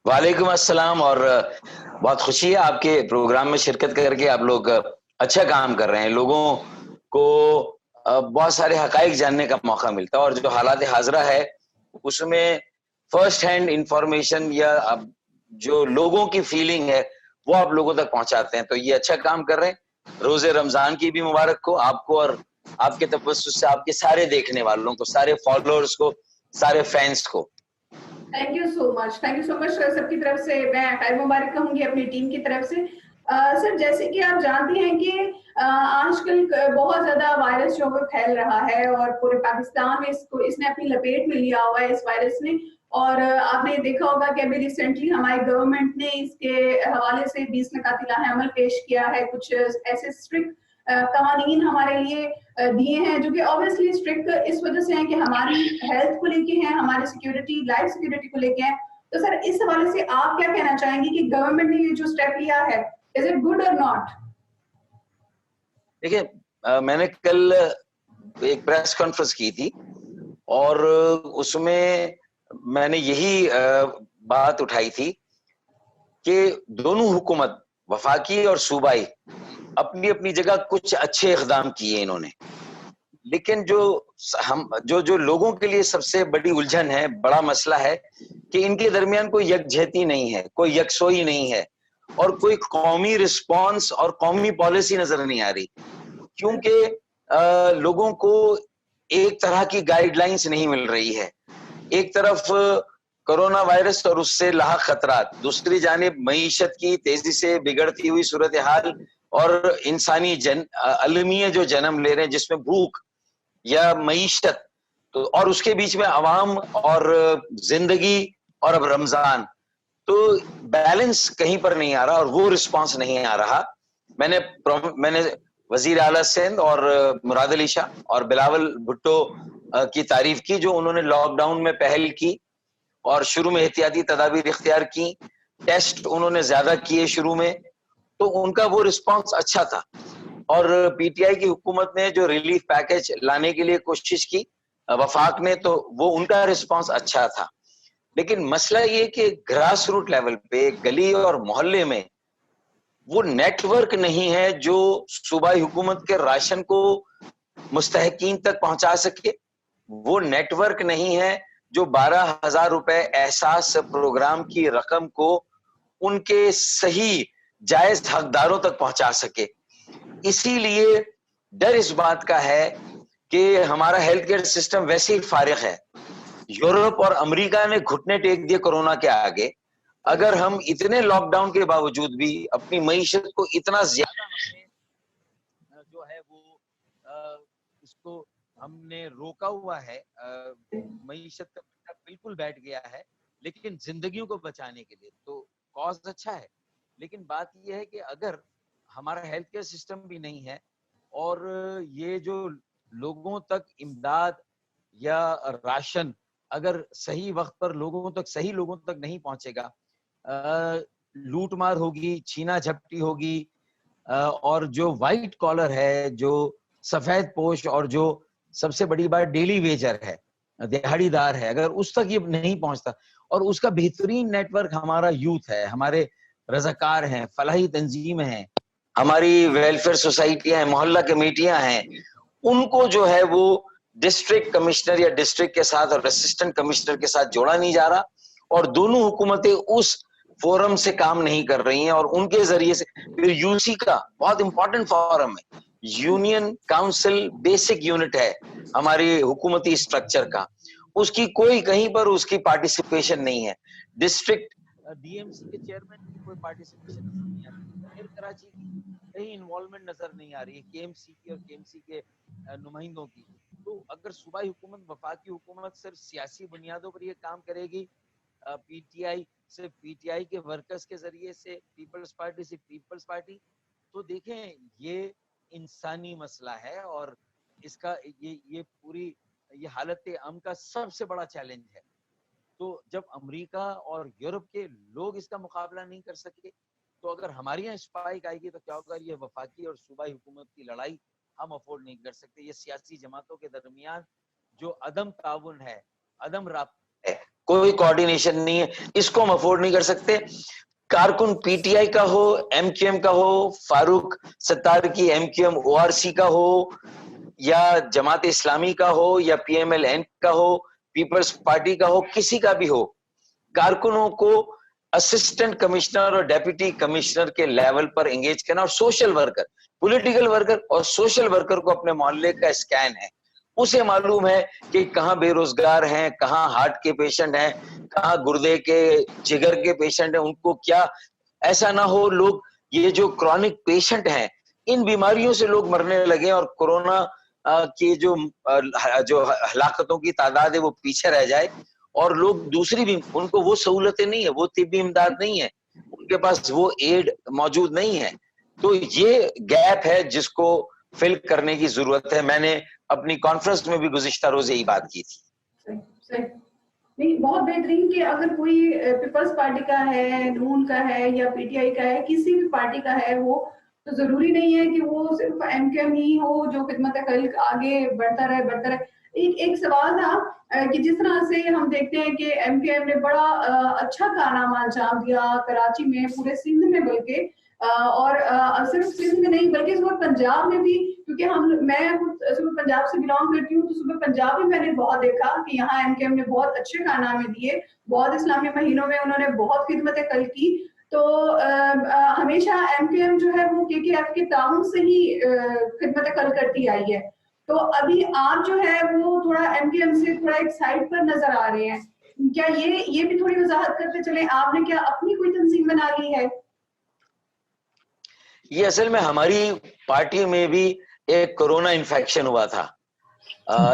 وعلیکم السلام, اور بہت خوشی ہے آپ کے پروگرام میں شرکت کر کے. آپ لوگ اچھا کام کر رہے ہیں, لوگوں کو بہت سارے حقائق جاننے کا موقع ملتا ہے, اور جو حالات حاضرہ ہے اس میں فرسٹ ہینڈ انفارمیشن یا جو لوگوں کی فیلنگ ہے وہ آپ لوگوں تک پہنچاتے ہیں, تو یہ اچھا کام کر رہے ہیں. روزے رمضان کی بھی مبارک ہو آپ کو, اور آپ کے تبسط سے آپ کے سارے دیکھنے والوں کو, سارے فالوورز کو, سارے فینس کو. تھینک یو سو مچ سب کی طرف سے میں خیر مبارک کہوں گی اپنی ٹیم کی طرف سے. سر جیسے کہ آپ جانتے ہیں کہ آج کل بہت زیادہ وائرس جو ہے پھیل رہا ہے, اور پورے پاکستان میں اس نے اپنی لپیٹ میں لیا ہوا ہے اس وائرس نے, اور آپ نے دیکھا ہوگا کہ ابھی ریسنٹلی ہماری گورنمنٹ نے اس کے حوالے سے 20 نکاتیلہ عمل پیش کیا ہے, کچھ ایسے اسٹرکٹ قوانین ہمارے لیے دیے ہیں جو کہ obviously اسٹرکٹ اس وجہ سے ہیں کہ ہماری ہیلتھ کو لے کے ہیں, ہماری سیکیورٹی, لائف سیکیورٹی کو لے کے ہیں. تو سر اس حوالے سے آپ کیا کہنا چاہیں گے کہ گورنمنٹ نے یہ جو اسٹیپ لیا ہے از اٹ گڈ اور ناٹ؟ دیکھیے, میں نے کل ایک پریس کانفرنس کی تھی اور اس میں نے یہی بات اٹھائی تھی کہ دونوں حکومت, وفاقی اور صوبائی, اپنی اپنی جگہ کچھ اچھے اقدام کیے انہوں نے, لیکن جو لوگوں کے لیے سب سے بڑی الجھن ہے, بڑا مسئلہ ہے کہ ان کے درمیان کوئی یکجہتی نہیں ہے, کوئی یکسوئی نہیں ہے, اور کوئی قومی رسپانس اور قومی پالیسی نظر نہیں آ رہی, کیونکہ لوگوں کو ایک طرح کی گائیڈ لائنز نہیں مل رہی ہے. ایک طرف کرونا وائرس اور اس سے لاحق خطرات, دوسری جانب معیشت کی تیزی سے بگڑتی ہوئی صورتحال اور انسانی المیہ جو جنم لے رہے ہیں جس میں بھوک یا معیشت, تو اور اس کے بیچ میں عوام اور زندگی اور اب رمضان, تو بیلنس کہیں پر نہیں آ رہا اور وہ رسپانس نہیں آ رہا. میں نے وزیر اعلیٰ سندھ اور مراد علی شاہ اور بلاول بھٹو کی تعریف کی, جو انہوں نے لاک ڈاؤن میں پہل کی اور شروع میں احتیاطی تدابیر اختیار کی, ٹیسٹ انہوں نے زیادہ کیے شروع میں, تو ان کا وہ رسپانس اچھا تھا. اور پی ٹی آئی کی حکومت نے جو ریلیف پیکج لانے کے لیے کوشش کی وفاق نے, تو وہ ان کا رسپانس اچھا تھا. لیکن مسئلہ یہ کہ گراس روٹ لیول پہ, گلی اور محلے میں وہ نیٹ ورک نہیں ہے جو صوبائی حکومت کے راشن کو مستحقین تک پہنچا سکے. وہ نیٹ ورک نہیں ہے جو 12,000 روپے احساس پروگرام کی رقم کو ان کے صحیح جائز حقداروں تک پہنچا سکے. اسی لیے ڈر اس بات کا ہے کہ ہمارا ہیلتھ کیئر سسٹم ویسے ہی فارغ ہے. یورپ اور امریکہ نے گھٹنے ٹیک دیے کورونا کے آگے. اگر ہم اتنے لاک ڈاؤن کے باوجود بھی اپنی معیشت کو اتنا زیادہ جو ہے وہ اس کو ہم نے روکا ہوا ہے, معیشت کا بالکل بیٹھ گیا ہے, لیکن زندگیوں کو بچانے کے لیے تو کاز اچھا ہے. لیکن بات یہ ہے کہ اگر ہمارا ہیلتھ کیئر سسٹم بھی نہیں ہے اور یہ جو لوگوں تک امداد یا راشن اگر صحیح وقت پر لوگوں تک نہیں پہنچے گا, لوٹ مار ہوگی, چھینا جھپٹی ہوگی, اور جو وائٹ کالر ہے, جو سفید پوش اور جو سب سے بڑی بات ڈیلی ویجر ہے, دہاڑی دار ہے, اگر اس تک یہ نہیں پہنچتا, اور اس کا بہترین نیٹ ورک ہمارا یوتھ ہے, ہمارے رضاکار ہیں, فلاحی تنظیمیں ہیں, ہماری ویلفیئر سوسائٹیاں ہیں, محلہ کمیٹیاں ہیں, ان کو جو ہے وہ ڈسٹرکٹ کمشنر یا ڈسٹرکٹ کے ساتھ اور اسسٹنٹ کمشنر کے ساتھ جوڑا نہیں جا رہا, اور دونوں حکومتیں اس فورم سے کام نہیں کر رہی ہیں. اور ان کے ذریعے سے پھر یو سی کا بہت امپورٹنٹ فورم ہے, یونین کاؤنسل بیسک یونٹ ہے ہماری حکومتی اسٹرکچر کا, اس کی کوئی کہیں پر اس کی پارٹیسپیشن نہیں ہے. ڈسٹرکٹ ڈی ایم سی کے چیئرمین کی کوئی پارٹیسپیشن نظر نہیں آتی, پھر کراچی کی کہیں انوالومنٹ نظر نہیں آ رہی ہے, کے ایم سی کی اور کے ایم سی کے نمائندوں کی. تو اگر صوبائی حکومت, وفاقی حکومت صرف سیاسی بنیادوں پر یہ کام کرے گی, پی ٹی آئی سے پی ٹی آئی کے ورکرز کے ذریعے سے, پیپلز پارٹی سے پیپلز پارٹی, تو دیکھیں یہ انسانی مسئلہ ہے اور اس کا یہ پوری یہ حالت امن کا سب سے بڑا چیلنج ہے. تو جب امریکہ اور یورپ کے لوگ اس کا مقابلہ نہیں کر سکے, تو اگر ہمارے یہاں اسپائک آئے گی تو کیا ہوگا؟ یہ وفاقی اور صوبائی حکومت کی لڑائی ہم افورڈ نہیں کر سکتے. یہ سیاسی جماعتوں کے درمیان جو عدم تعاون ہے, عدم رابطہ ہے, کوئی کوارڈینیشن نہیں ہے, اس کو ہم افورڈ نہیں کر سکتے. کارکن پی ٹی آئی کا ہو, ایم کیو ایم کا ہو, فاروق ستار کی M Q M O R C کا ہو, یا جماعت اسلامی کا ہو, یا پی ایم ایل این کا ہو, پیپلز پارٹی کا ہو, کسی کا بھی ہو, کارکنوں کو اسسٹنٹ کمشنر اور ڈیپٹی کمشنر کے لیول پر انگیج کرنا, اور سوشل ورکر, پولیٹیکل ورکر اور سوشل ورکر کو اپنے محلے کا اسکین ہے, اسے معلوم ہے کہ کہاں بے روزگار ہیں, کہاں ہارٹ کے پیشنٹ ہیں, کہاں گردے کے جگر کے پیشنٹ ہیں, ان کو کیا ایسا نہ ہو لوگ یہ جو کرونک پیشنٹ ہیں ان بیماریوں سے لوگ مرنے لگے اور کورونا کی جو ہلاکتوں کی تعداد ہے وہ پیچھے رہ جائے, اور لوگ دوسری بھی ان کو وہ سہولتیں نہیں ہے, وہ طبی امداد نہیں ہے, ان کے پاس وہ ایڈ موجود نہیں ہے. تو یہ گیپ ہے جس کو فل کرنے کی ضرورت ہے. میں نے اپنی کانفرنس میں بھی گزشتہ روز یہی بات کی تھی. نہیں, بہت بہترین کہ اگر کوئی پیپلز پارٹی کا ہے, نون کا ہے, یا پی ٹی آئی کا ہے, کسی بھی پارٹی کا ہے, وہ تو ضروری نہیں ہے کہ وہ صرف ایم کیو ایم ہی ہو جو خدمت خلق آگے بڑھتا رہے. ایک سوال تھا کہ جس طرح سے ہم دیکھتے ہیں کہ ایم کیو ایم نے بڑا اچھا کارنامہ انجام دیا کراچی میں, پورے سندھ میں, بلکہ اور صرف سندھ میں نہیں بلکہ صبح پنجاب میں بھی, کیونکہ میں صبح پنجاب سے بلانگ کرتی ہوں, تو صبح پنجاب میں نے بہت دیکھا کہ یہاں ایم کیو ایم نے بہت اچھے کارنامے دیے, بہت اسلامی مہینوں میں انہوں نے بہت خدمت کل کی. تو ہمیشہ ایم کیو ایم جو ہے وہ کے ایف کے تعاون سے ہی خدمت کل کرتی آئی ہے. تو ابھی آپ جو ہے وہ تھوڑا ایم کیو ایم سے تھوڑا ایک سائڈ پر نظر آ رہے ہیں, کیا یہ بھی تھوڑی وضاحت کرتے چلیں, آپ نے کیا اپنی کوئی تنظیم بنا لی ہے؟ یہ اصل میں ہماری پارٹی میں بھی ایک کورونا انفیکشن ہوا تھا,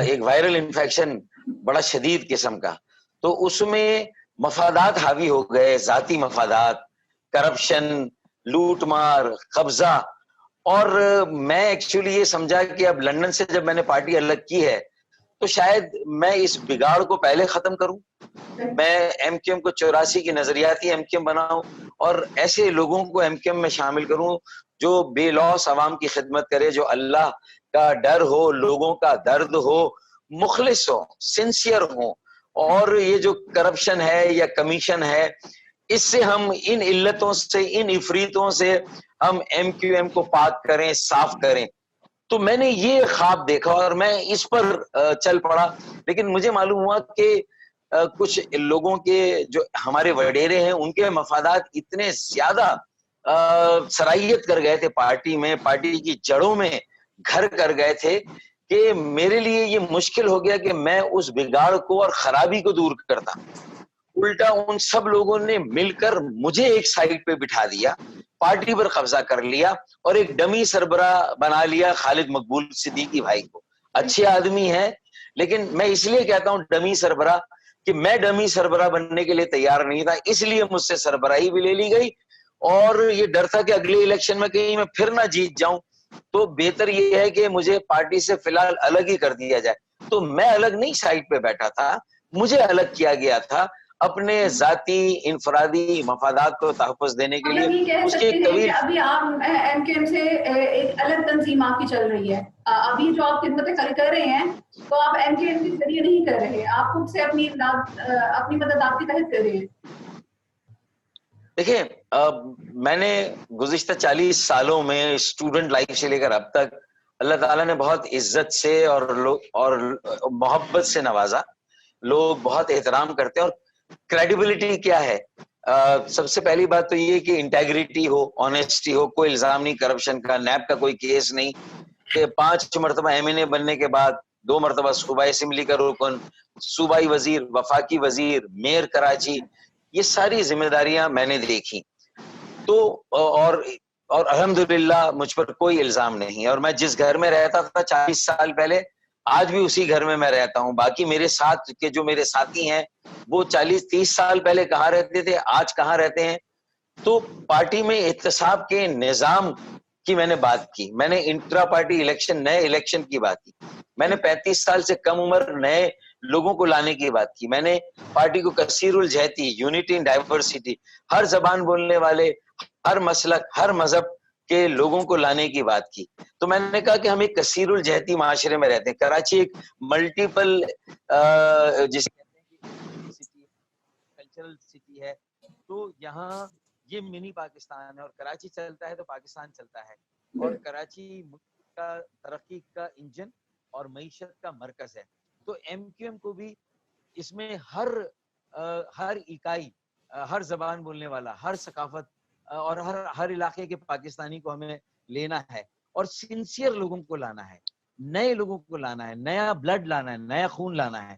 ایک وائرل انفیکشن بڑا شدید قسم کا. تو اس میں مفادات حاوی ہو گئے, ذاتی مفادات, کرپشن, لوٹ مار, قبضہ. اور میں ایکچولی یہ سمجھا کہ اب لندن سے جب میں نے پارٹی الگ کی ہے تو شاید میں اس بگاڑ کو پہلے ختم کروں, میں ایم کیو ایم کو 84 کی نظریاتی ایم کیو ایم بناؤں اور ایسے لوگوں کو ایم کیو ایم میں شامل کروں جو بے لوث عوام کی خدمت کرے, جو اللہ کا ڈر ہو, لوگوں کا درد ہو, مخلص ہو, سنسیئر ہو. اور یہ جو کرپشن ہے یا کمیشن ہے, اس سے ہم ان علتوں سے, ان افریتوں سے ہم ایم کیو ایم کو پاک کریں, صاف کریں. تو میں نے یہ خواب دیکھا اور میں اس پر چل پڑا. لیکن مجھے معلوم ہوا کہ کچھ لوگوں کے جو ہمارے وڈیرے ہیں ان کے مفادات اتنے زیادہ سرائیت کر گئے تھے پارٹی میں, پارٹی کی جڑوں میں گھر کر گئے تھے کہ میرے لیے یہ مشکل ہو گیا کہ میں اس بگاڑ کو اور خرابی کو دور کرتا. الٹا ان سب لوگوں نے مل کر مجھے ایک سائڈ پہ بٹھا دیا, پارٹی پر قبضہ کر لیا اور ایک ڈمی سربراہ بنا لیا خالد مقبول صدیقی بھائی کو. اچھے آدمی ہیں لیکن میں اس لیے کہتا ہوں ڈمی سربراہ کہ میں ڈمی سربراہ بننے کے لیے تیار نہیں تھا, اس لیے مجھ سے سربراہی بھی لے لی گئی اور یہ ڈر تھا کہ اگلے الیکشن میں کہیں میں پھر نہ جیت جاؤں. تو بہتر یہ ہے کہ مجھے پارٹی سے فی الحال الگ ہی کر دیا جائے. تو میں الگ نہیں سائڈ پہ بیٹھا تھا, مجھے الگ کیا گیا تھا اپنے ذاتی انفرادی مفادات کو تحفظ دینے کے لیے. مطلب یہ کہہ اس کی سکتے ایک ہیں کہ طویل ابھی آپ ایم کیو ایم سے ایک الگ تنظیم آپ کی چل رہی ہے, ابھی جو آپ خدمت کل کر رہے ہیں تو آپ ایم کیو ایم کے ذریعے نہیں کر رہے, آپ خود سے اپنی مدد آپ کے تحت کر رہے ہیں. دیکھیں میں نے گزشتہ 40 سالوں میں اسٹوڈنٹ لائف سے لے کر اب تک اللہ تعالیٰ نے بہت عزت سے اور محبت سے نوازا. لوگ بہت احترام کرتے ہیں. اور کریڈیبلٹی کیا ہے, سب سے پہلی بات تو یہ کہ انٹیگریٹی ہو, آنےسٹی ہو, کوئی الزام نہیں کرپشن کا, نیب کا کوئی کیس نہیں کہ 5 مرتبہ ایم این اے بننے کے بعد 2 مرتبہ صوبائی اسمبلی کا رکن, صوبائی وزیر, وفاقی وزیر, میئر کراچی, یہ ساری ذمہ داریاں میں نے دیکھی. تو اور الحمدللہ مجھ پر کوئی الزام نہیں. اور میں جس گھر میں رہتا تھا 40 سال پہلے, آج بھی اسی گھر میں رہتا ہوں. باقی میرے ساتھ کے جو میرے ساتھی ہیں وہ 40-30 سال پہلے کہاں رہتے تھے, آج کہاں رہتے ہیں. تو پارٹی میں احتساب کے نظام کی میں نے بات کی, میں نے انٹرا پارٹی الیکشن, نئے الیکشن کی بات کی, میں نے 35 سال سے کم عمر نئے لوگوں کو لانے کی بات کی, میں نے پارٹی کو کثیر الجہتی, یونٹی ان ڈائیورسٹی, ہر زبان بولنے والے, ہر مسلک, ہر مذہب کے لوگوں کو لانے کی بات کی. تو میں نے کہا کہ ہم ایک کثیر الجہتی معاشرے میں رہتے ہیں. کراچی ایک ملٹیپل جسے کہتے ہیں کہ سٹی, کلچرل سٹی ہے. تو یہاں یہ منی پاکستان ہے, اور کراچی چلتا ہے تو پاکستان چلتا ہے. اور کراچی ملک کا ترقی کا انجن اور معیشت کا مرکز ہے. تو ایم کیو ایم کو بھی اس میں ہر اکائی, ہر زبان بولنے والا, ہر ثقافت اور ہر علاقے کے پاکستانی کو ہمیں لینا ہے, اور سنسیئر لوگوں کو لانا ہے, نئے لوگوں کو لانا ہے, نیا بلڈ لانا ہے, نیا خون لانا ہے.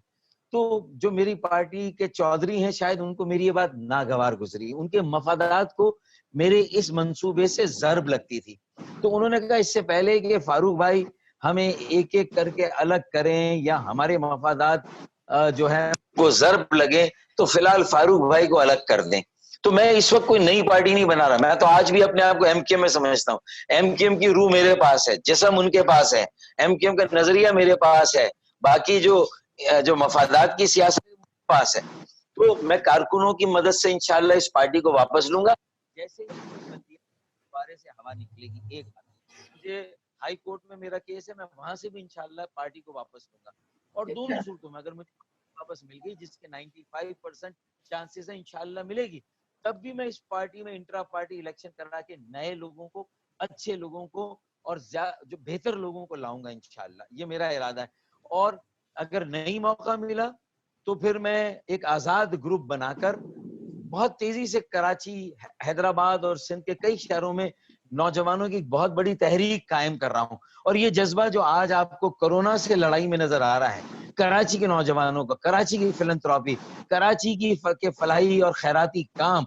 تو جو میری پارٹی کے چودھری ہیں شاید ان کو میری یہ بات ناگوار گزری, ان کے مفادات کو میرے اس منصوبے سے ضرب لگتی تھی. تو انہوں نے کہا اس سے پہلے کہ فاروق بھائی ہمیں ایک ایک کر کے الگ کریں یا ہمارے مفادات جو ہے وہ ضرب لگے, تو فی الحال فاروق بھائی کو الگ کر دیں. تو میں اس وقت کوئی نئی پارٹی نہیں بنا رہا, میں تو آج بھی اپنے آپ کو ایم کیو ایم میں سمجھتا ہوں. ایم کیو ایم کی روح میرے پاس ہے, جسم ان کے پاس ہے, ایم کیو ایم کا نظریہ میرے پاس ہے, باقی جو مفادات کی سیاست میرے پاس ہے. تو میں کارکنوں کی مدد سے انشاءاللہ اس پارٹی کو واپس لوں گا. جیسے دوبارے سے ہوا نکلے گی, ایک مجھے ہائی کورٹ میں میرا کیس ہے, میں وہاں سے بھی انشاءاللہ پارٹی کو واپس لوں گا. اور دونوں صورتوں میں اگر مجھے واپس مل گئی, جس کے 95% چانسز ہیں انشاءاللہ ملے گی, تب بھی میں اس پارٹی میں انٹرا پارٹی الیکشن کرا کے نئے لوگوں کو, اچھے لوگوں کو اور جو بہتر لوگوں کو لاؤں گا انشاءاللہ, یہ میرا ارادہ ہے. اور اگر نہیں موقع ملا تو پھر میں ایک آزاد گروپ بنا کر بہت تیزی سے کراچی, حیدرآباد اور سندھ کے کئی شہروں میں نوجوانوں کی بہت بڑی تحریک قائم کر رہا ہوں. اور یہ جذبہ جو آج آپ کو کورونا سے لڑائی میں نظر آ رہا ہے, کراچی کے نوجوانوں کا, کراچی کی فلنتھراپی, کراچی کی فلاحی اور خیراتی کام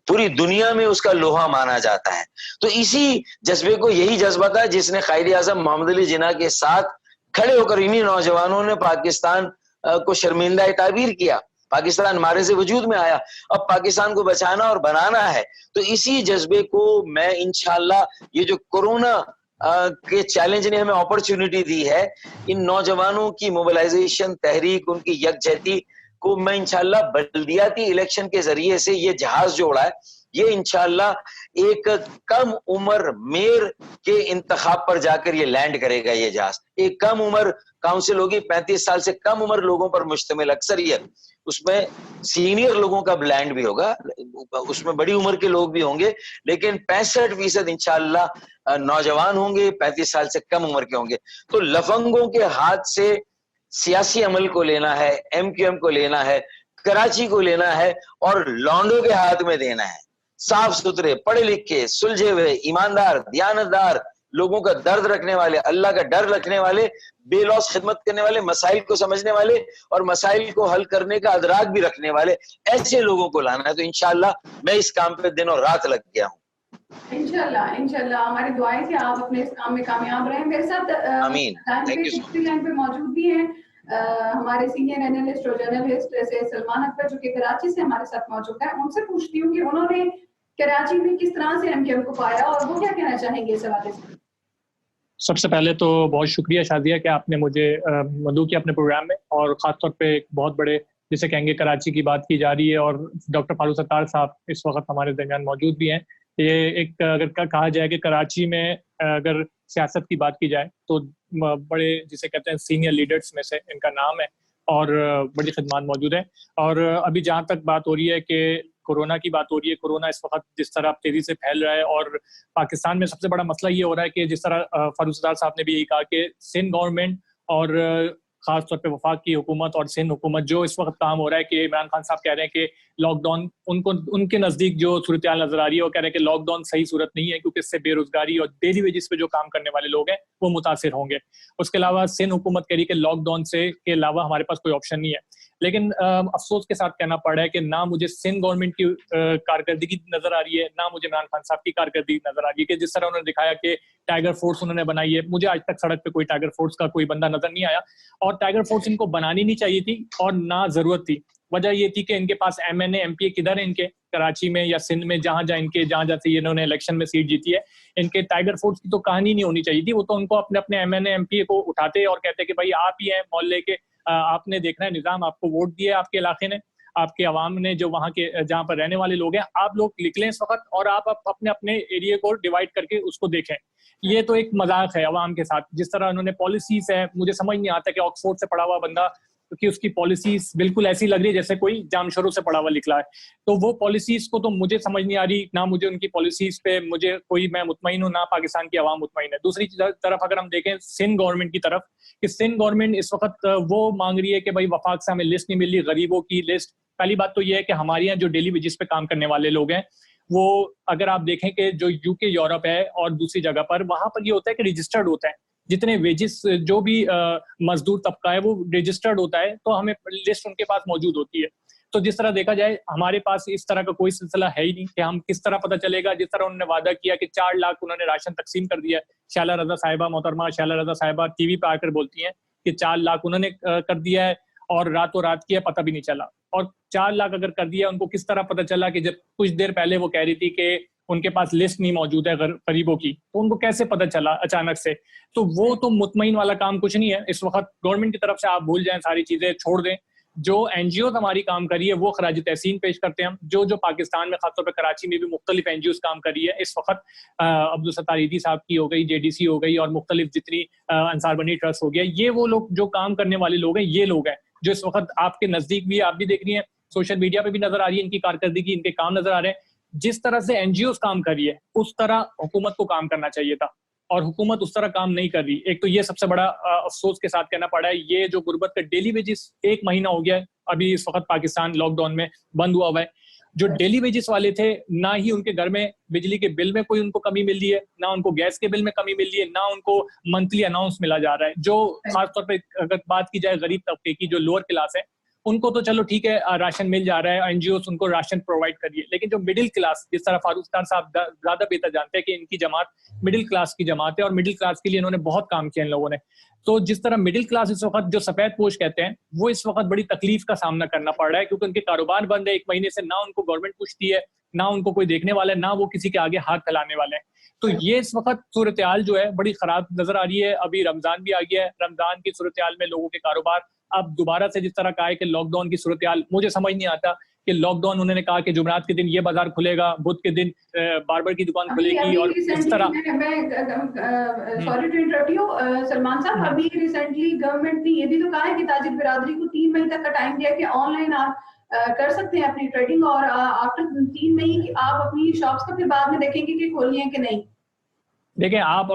پوری دنیا میں اس کا لوہا مانا جاتا ہے. تو اسی جذبے کو, یہی جذبہ تھا جس نے قائد اعظم محمد علی جناح کے ساتھ کھڑے ہو کر انہی نوجوانوں نے پاکستان کو شرمندہ تعبیر کیا. پاکستان مارے سے وجود میں آیا, اب پاکستان کو بچانا اور بنانا ہے. تو اسی جذبے کو میں انشاءاللہ, یہ جو کورونا کے چیلنج نے ہمیں اپرچونٹی دی ہے, ان نوجوانوں کی موبلائزیشن, تحریک, ان کی یکجہتی کو میں انشاءاللہ بلدیاتی الیکشن کے ذریعے سے یہ جہاز جو اڑا ہے, یہ انشاءاللہ ایک کم عمر میئر کے انتخاب پر جا کر یہ لینڈ کرے گا. یہ جہاز ایک کم عمر کاؤنسل ہوگی, 35 سال سے کم عمر لوگوں پر مشتمل اکثریت, اس میں سینئر لوگوں کا بلینڈ بھی ہوگا, اس میں بڑی عمر کے لوگ بھی ہوں گے, لیکن 65% انشاءاللہ نوجوان ہوں گے, 35 سال سے کم عمر کے ہوں گے. تو لفنگوں کے ہاتھ سے سیاسی عمل کو لینا ہے, ایم کیو ایم کو لینا ہے, کراچی کو لینا ہے, اور لانڈوں کے ہاتھ میں دینا ہے. صاف ستھرے, پڑھے لکھے, سلجھے ہوئے, ایماندار, دیانتدار لوگوں کا درد رکھنے والے, اللہ کا ڈر رکھنے والے, بے لوث خدمت کرنے والے, مسائل کو سمجھنے والے اور مسائل کو حل کرنے کا ادراک بھی رکھنے والے, ایسے لوگوں کو لانا ہے. تو انشاءاللہ میں اس کام پہ دن اور رات لگ گیا ہوں. انشاءاللہ ہماری دعائیں کہ آپ اپنے اس کام میں کامیاب رہیں. میرے ساتھ آمین. لائن پہ موجود بھی ہیں ہمارے سینئر اینالسٹ اور جرنلسٹ جیسے سلمان اکبر, جو کہ کراچی سے ہمارے ساتھ موجود ہیں. ان سے پوچھتی ہوں کہ انہوں نے کراچی میں کس طرح سے ایم کیو ایم کو پایا اور وہ کیا کہنا چاہیں گے اس حوالے سے. سب سے پہلے تو بہت شکریہ شازیہ کہ آپ نے مجھے مدعو کیا اپنے پروگرام میں, اور خاص طور پہ ایک بہت بڑے جسے کہیں گے کراچی کی بات کی جا رہی ہے, اور ڈاکٹر فاروق ستار صاحب اس وقت ہمارے درمیان موجود بھی ہیں. یہ ایک اگر کہا جائے کہ کراچی میں اگر سیاست کی بات کی جائے تو بڑے جسے کہتے ہیں سینئر لیڈرز میں سے ان کا نام ہے, اور بڑی خدمات موجود ہیں. اور ابھی جہاں تک بات ہو رہی ہے کہ کورونا کی بات ہو رہی ہے, کورونا اس وقت جس طرح تیزی سے پھیل رہا ہے, اور پاکستان میں سب سے بڑا مسئلہ یہ ہو رہا ہے کہ جس طرح فاروق ستار صاحب نے بھی یہی کہا کہ سندھ گورنمنٹ اور خاص طور پہ وفاق کی حکومت اور سندھ حکومت جو اس وقت کام ہو رہا ہے کہ عمران خان صاحب کہہ رہے ہیں کہ لاک ڈاؤن ان کے نزدیک جو صورتحال نظر آ رہی ہے, وہ کہہ رہے ہیں کہ لاک ڈاؤن صحیح صورت نہیں ہے, کیونکہ اس سے بے روزگاری اور ڈیلی ویجز پہ جو کام کرنے والے لوگ ہیں وہ متاثر ہوں گے. اس کے علاوہ سندھ حکومت کہہ رہی ہے کہ لاک ڈاؤن سے کے علاوہ ہمارے پاس کوئی آپشن نہیں ہے. لیکن افسوس کے ساتھ کہنا پڑ رہا ہے کہ نہ مجھے سندھ گورنمنٹ کی کارکردگی نظر آ رہی ہے, نہ مجھے عمران خان صاحب کی کارکردگی نظر آ رہی ہے کہ جس طرح انہوں نے دکھایا کہ ٹائیگر فورس انہوں نے بنائی ہے. مجھے آج تک سڑک پہ کوئی ٹائیگر فورس کا کوئی بندہ نظر نہیں آیا, اور ٹائیگر فورس ان کو بنانی نہیں چاہیے تھی اور نہ ضرورت تھی. وجہ یہ تھی کہ ان کے پاس M N A M P A کدھر ہے ان کے کراچی میں یا سندھ میں, جہاں سے انہوں نے الیکشن میں سیٹ جیتی ہے. ان کے ٹائیگر فورس کی تو کہانی نہیں ہونی چاہیے تھی. وہ تو ان کو اپنے M N A M P A کو اٹھاتے اور کہتے کہ بھائی آپ ہی ہیں محلے کے, آپ نے دیکھنا ہے نظام, آپ کو ووٹ دیے آپ کے علاقے نے, آپ کے عوام نے, جو وہاں کے جہاں پر رہنے والے لوگ ہیں, آپ لوگ نکلیں اس وقت اور آپ اپنے ایریے کو ڈیوائڈ کر کے اس کو دیکھیں. یہ تو ایک مذاق ہے عوام کے ساتھ. جس طرح انہوں نے پالیسیز ہے, مجھے سمجھ نہیں آتا کہ آکسفورڈ سے پڑھا ہوا بندہ کہ اس کی پالیسیز بالکل ایسی لگ رہی ہے جیسے کوئی جام شروع سے پڑھا ہوا نکلا ہے. تو وہ پالیسیز کو تو مجھے سمجھ نہیں آ رہی, نہ مجھے ان کی پالیسیز پہ میں مطمئن ہوں, نہ پاکستان کی عوام مطمئن ہے. دوسری طرف اگر ہم دیکھیں سندھ گورنمنٹ کی طرف, کہ سندھ گورنمنٹ اس وقت وہ مانگ رہی ہے کہ بھائی وفاق سے ہمیں لسٹ نہیں مل رہی, غریبوں کی لسٹ. پہلی بات تو یہ ہے کہ ہمارے یہاں جو ڈیلی ویجز پہ کام کرنے والے لوگ ہیں, وہ اگر آپ دیکھیں کہ جو یو کے یورپ ہے اور دوسری جگہ پر, وہاں پر یہ ہوتا ہے کہ رجسٹرڈ ہوتا ہے, جتنے ویجز جو بھی مزدور طبقہ ہے وہ رجسٹرڈ ہوتا ہے, تو ہمیں لسٹ ان کے پاس موجود ہوتی ہے. تو جس طرح دیکھا جائے ہمارے پاس اس طرح کا کوئی سلسلہ ہے ہی نہیں کہ ہم کس طرح پتہ چلے گا. جس طرح انہوں نے وعدہ کیا کہ 4 لاکھ انہوں نے راشن تقسیم کر دیا. شائلہ رضا صاحبہ, محترمہ شائلہ رضا صاحبہ ٹی وی پہ آ کر بولتی ہیں کہ 4 لاکھ انہوں نے کر دیا ہے اور راتوں رات کیا, پتہ بھی نہیں چلا. اور 4 لاکھ اگر کر دیا, ان کو کس طرح پتہ چلا کہ جب کچھ دیر پہلے وہ کہہ رہی تھی کہ ان کے پاس لسٹ نہیں موجود ہے غریبوں کی, تو ان کو کیسے پتہ چلا اچانک سے؟ تو وہ تو مطمئن والا کام کچھ نہیں ہے اس وقت. گورنمنٹ کی طرف سے آپ بھول جائیں, ساری چیزیں چھوڑ دیں. جو این جی اوز ہماری کام کری ہے وہ خراج تحسین پیش کرتے ہیں ہم. جو پاکستان میں خاص طور پہ کراچی میں بھی مختلف این جی اوز کام کری ہے اس وقت, عبدالستار ایدھی صاحب کی ہو گئی, جے ڈی سی ہو گئی, اور مختلف جتنی انصار بنی ٹرسٹ ہو گیا, یہ وہ لوگ جو کام کرنے والے لوگ ہیں, یہ لوگ ہیں جو اس وقت آپ کے نزدیک بھی آپ بھی دیکھ رہی ہیں, سوشل میڈیا پہ بھی نظر آ رہی ہے ان کی کارکردگی, ان کے کام نظر آ رہے ہیں. جس طرح سے NGOs کام کر رہی ہے اس طرح حکومت کو کام کرنا چاہیے تھا, اور حکومت اس طرح کام نہیں کر رہی. ایک تو یہ سب سے بڑا افسوس کے ساتھ کہنا پڑا ہے, یہ جو غربت کا ڈیلی ویجز 1 مہینہ ہو گیا ہے ابھی اس وقت پاکستان لاک ڈاؤن میں بند ہوا ہے, جو ڈیلی ویجز والے تھے نہ ہی ان کے گھر میں بجلی کے بل میں کوئی ان کو کمی مل رہی ہے, نہ ان کو گیس کے بل میں کمی مل رہی ہے, نہ ان کو منتھلی اناؤنس ملا جا رہا ہے. جو خاص طور پہ اگر بات کی جائے غریب طبقے کی, جو لوور کلاس ہے, ان کو تو چلو ٹھیک ہے راشن مل جا رہا ہے, NGOs ان کو راشن پرووائڈ کریے, لیکن جو مڈل کلاس, جس طرح فاروق ستار صاحب زیادہ بہتر جانتے ہیں کہ ان کی جماعت مڈل کلاس کی جماعت ہے, اور مڈل کلاس کے لیے انہوں نے بہت کام کیا ان لوگوں نے. تو جس طرح مڈل کلاس اس وقت جو سفید پوش کہتے ہیں وہ اس وقت بڑی تکلیف کا سامنا کرنا پڑ رہا ہے, کیونکہ ان کے کاروبار بند ہے 1 مہینے سے, نہ ان کو گورنمنٹ پوچھتی ہے, نہ ان کو کوئی دیکھنے والا ہے, نہ وہ کسی کے آگے ہاتھ پھیلانے والے ہیں. تو یہ اس وقت صورتحال جو ہے بڑی خراب نظر آ رہی ہے. ابھی رمضان بھی آ گیا ہے, رمضان کی صورتحال میں لوگوں کے کاروبار اب دوبارہ سے جس طرح کہا ہے کہ لاک ڈاؤن کی صورتحال, مجھے سمجھ نہیں آتا کہ لاک ڈاؤن انہوں نے کہا کہ جمعرات کے دن یہ بازار کھلے گا, بدھ کے دن باربر کی دکان کھلے گی, اور اس طرح. Sorry to interrupt you Salman صاحب, ابھی ریسنٹلی گورنمنٹ نے یہ بھی تو کہا ہے کہ تاجر برادری کو 3 مئی تک کا ٹائم دیا کہ آن لائن آپ کر سکتے ہیں اپنی ٹریڈنگ, اور آفٹر 3 مئی آپ اپنی شاپس کا پھر بعد میں دیکھیں گے کہ کھولنی ہے کہ نہیں. دیکھیں آپ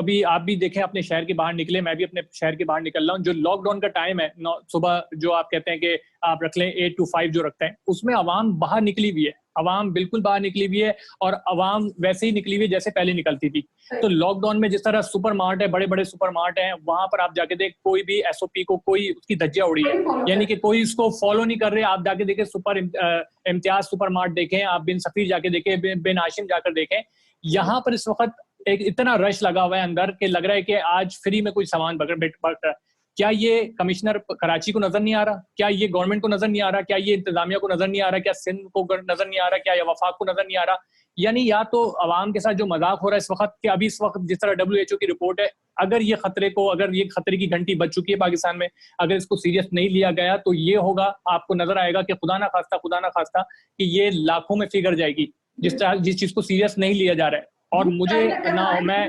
بھی دیکھیں اپنے شہر کے باہر نکلے, میں بھی اپنے شہر کے باہر نکل رہا ہوں. جو لاک ڈاؤن کا ٹائم ہے صبح جو آپ کہتے ہیں کہ آپ رکھ لیں 8 to 5 جو رکھتے ہیں, اس میں عوام باہر نکلی ہوئی ہے, عوام بالکل باہر نکلی ہوئی ہے, اور عوام ویسے ہی نکلی ہوئی ہے جیسے پہلے نکلتی تھی. تو لاک ڈاؤن میں جس طرح سپر مارٹ ہے, بڑے بڑے سپر مارٹ ہیں, وہاں پر آپ جا کے دیکھ کوئی بھی SOP کو کوئی اس کی دھجیاں اڑی ہے, یعنی کہ کوئی اس کو فالو نہیں کر رہے. آپ جا کے دیکھیں سپر امتیاز سپر مارٹ دیکھیں, آپ بن صفیر جا کے دیکھیں, بن ہاشم جا کر دیکھیں, یہاں پر اس وقت ایک اتنا رش لگا ہوا ہے اندر کہ لگ رہا ہے کہ آج فری میں کوئی سامان بڑھ رہا ہے. کیا یہ کمشنر کراچی کو نظر نہیں آ رہا؟ کیا یہ گورنمنٹ کو نظر نہیں آ رہا؟ کیا یہ انتظامیہ کو نظر نہیں آ رہا؟ کیا سندھ کو نظر نہیں آ رہا؟ کیا یہ وفاق کو نظر نہیں آ رہا؟ یعنی یا تو عوام کے ساتھ جو مذاق ہو رہا ہے اس وقت, کہ ابھی اس وقت جس طرح WHO کی رپورٹ ہے, اگر یہ خطرے کی گھنٹی بج چکی ہے پاکستان میں, اگر اس کو سیریس نہیں لیا گیا تو یہ ہوگا, آپ کو نظر آئے گا کہ خدا نہ خواستہ کہ یہ لاکھوں میں فگر جائے گی جس چیز کو سیریس نہیں لیا جا رہا ہے. اور مجھے میں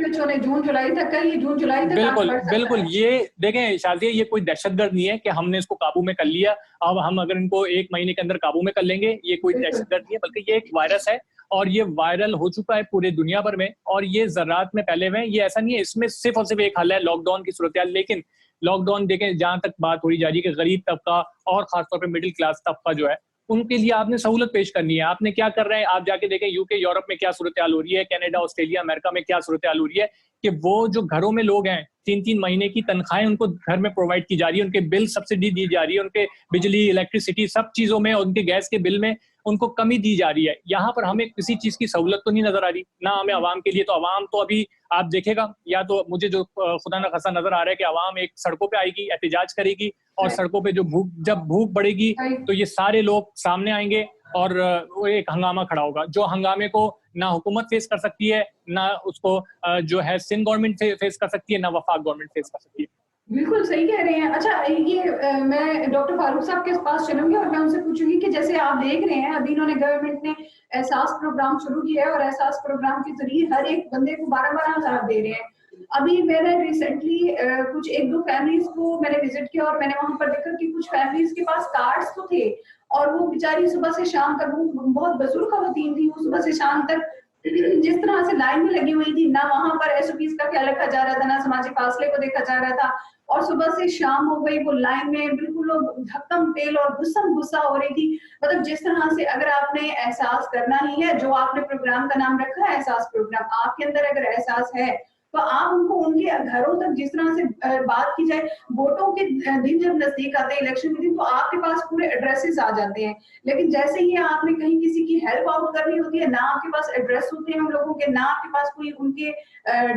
بالکل یہ دیکھیں شازیہ, یہ کوئی دہشت گرد نہیں ہے کہ ہم نے اس کو قابو میں کر لیا, اب ہم اگر ان کو 1 مہینے کے اندر قابو میں کر لیں گے, یہ کوئی دہشت گرد نہیں ہے, بلکہ یہ ایک وائرس ہے, اور یہ وائرل ہو چکا ہے پورے دنیا بھر میں, اور یہ ذرات میں پھیلے ہوئے ہیں. یہ ایسا نہیں ہے, اس میں صرف اور صرف ایک حل ہے لاک ڈاؤن کی صورتحال. لیکن لاک ڈاؤن دیکھیں جہاں تک بات ہو رہی جا رہی ہے کہ غریب طبقہ اور خاص طور پہ مڈل کلاس طبقہ جو ہے, ان کے لیے آپ نے سہولت پیش کرنی ہے. آپ نے کیا کر رہے ہیں, آپ جا کے دیکھیں UK یورپ میں کیا صورتحال ہو رہی ہے, کینیڈا آسٹریلیا امریکہ میں کیا صورتحال ہو رہی ہے, کہ وہ جو گھروں میں لوگ ہیں 3 مہینے کی تنخواہیں ان کو گھر میں پرووائڈ کی جا رہی ہے, ان کے بل سبسڈی دی جا رہی ہے, ان کے بجلی الیکٹریسٹی سب چیزوں میں, ان کے گیس کے بل میں ان کو کمی دی جا رہی ہے. یہاں پر ہمیں کسی چیز کی سہولت تو نہیں نظر آ رہی, نہ ہمیں عوام کے لیے. تو عوام تو ابھی آپ دیکھے گا, یا تو مجھے جو خدا نہ خاصا نظر آ رہا ہے کہ عوام ایک سڑکوں پہ آئے گی, احتجاج کرے گی, اور سڑکوں پہ جب بھوک بڑھے گی تو یہ سارے لوگ سامنے آئیں گے, اور وہ ایک ہنگامہ کھڑا ہوگا, جو ہنگامے کو نہ حکومت فیس کر سکتی ہے, نہ اس کو جو ہے سندھ گورنمنٹ فیس کر سکتی ہے, نہ وفاق گورنمنٹ فیس کر سکتی ہے. بالکل صحیح کہہ رہے ہیں. اچھا یہ میں ڈاکٹر فاروق صاحب کے پاس چلوں گی اور میں ان سے پوچھوں گی کہ جیسے آپ دیکھ رہے ہیں ابھی انہوں نے گورنمنٹ نے احساس پروگرام شروع کیا ہے, اور احساس پروگرام کے ذریعے ہر ایک بندے کو 12,000 دے رہے ہیں. ابھی میں نے ریسنٹلی کچھ 1-2 فیملیز کو میں نے وزٹ کیا, اور میں نے وہاں پر دیکھا کہ کچھ فیملیز کے پاس کارڈز تو تھے, اور وہ بیچاری صبح سے شام تک, وہ بہت بزرگ خواتین تھی, وہ صبح سے شام تک جس طرح سے لائن میں لگی ہوئی تھی, نہ وہاں پر SOPs کا خیال رکھا جا رہا تھا, نہ سماجی فاصلے کو دیکھا جا رہا تھا, اور صبح سے شام ہو گئی وہ لائن میں بالکل دھکم تیل اور غصہ ہو رہی تھی. مطلب جس طرح سے اگر آپ نے احساس کرنا ہی ہے, جو آپ نے پروگرام کا نام رکھا ہے احساس پروگرام, آپ کے اندر اگر احساس ہے تو آپ ان کو ان کے گھروں تک جس طرح سے بات کی جائے, ووٹوں کے دن جب نزدیک آتے ہیں, الیکشن کے دن, تو آپ کے پاس پورے ایڈریسز آ جاتے ہیں. لیکن جیسے ہی آپ نے کہیں کسی کی ہیلپ آؤٹ کرنی ہوتی ہے, نہ آپ کے پاس ایڈریس ہوتے ہیں ہم لوگوں کے, نہ آپ کے پاس کوئی ان کے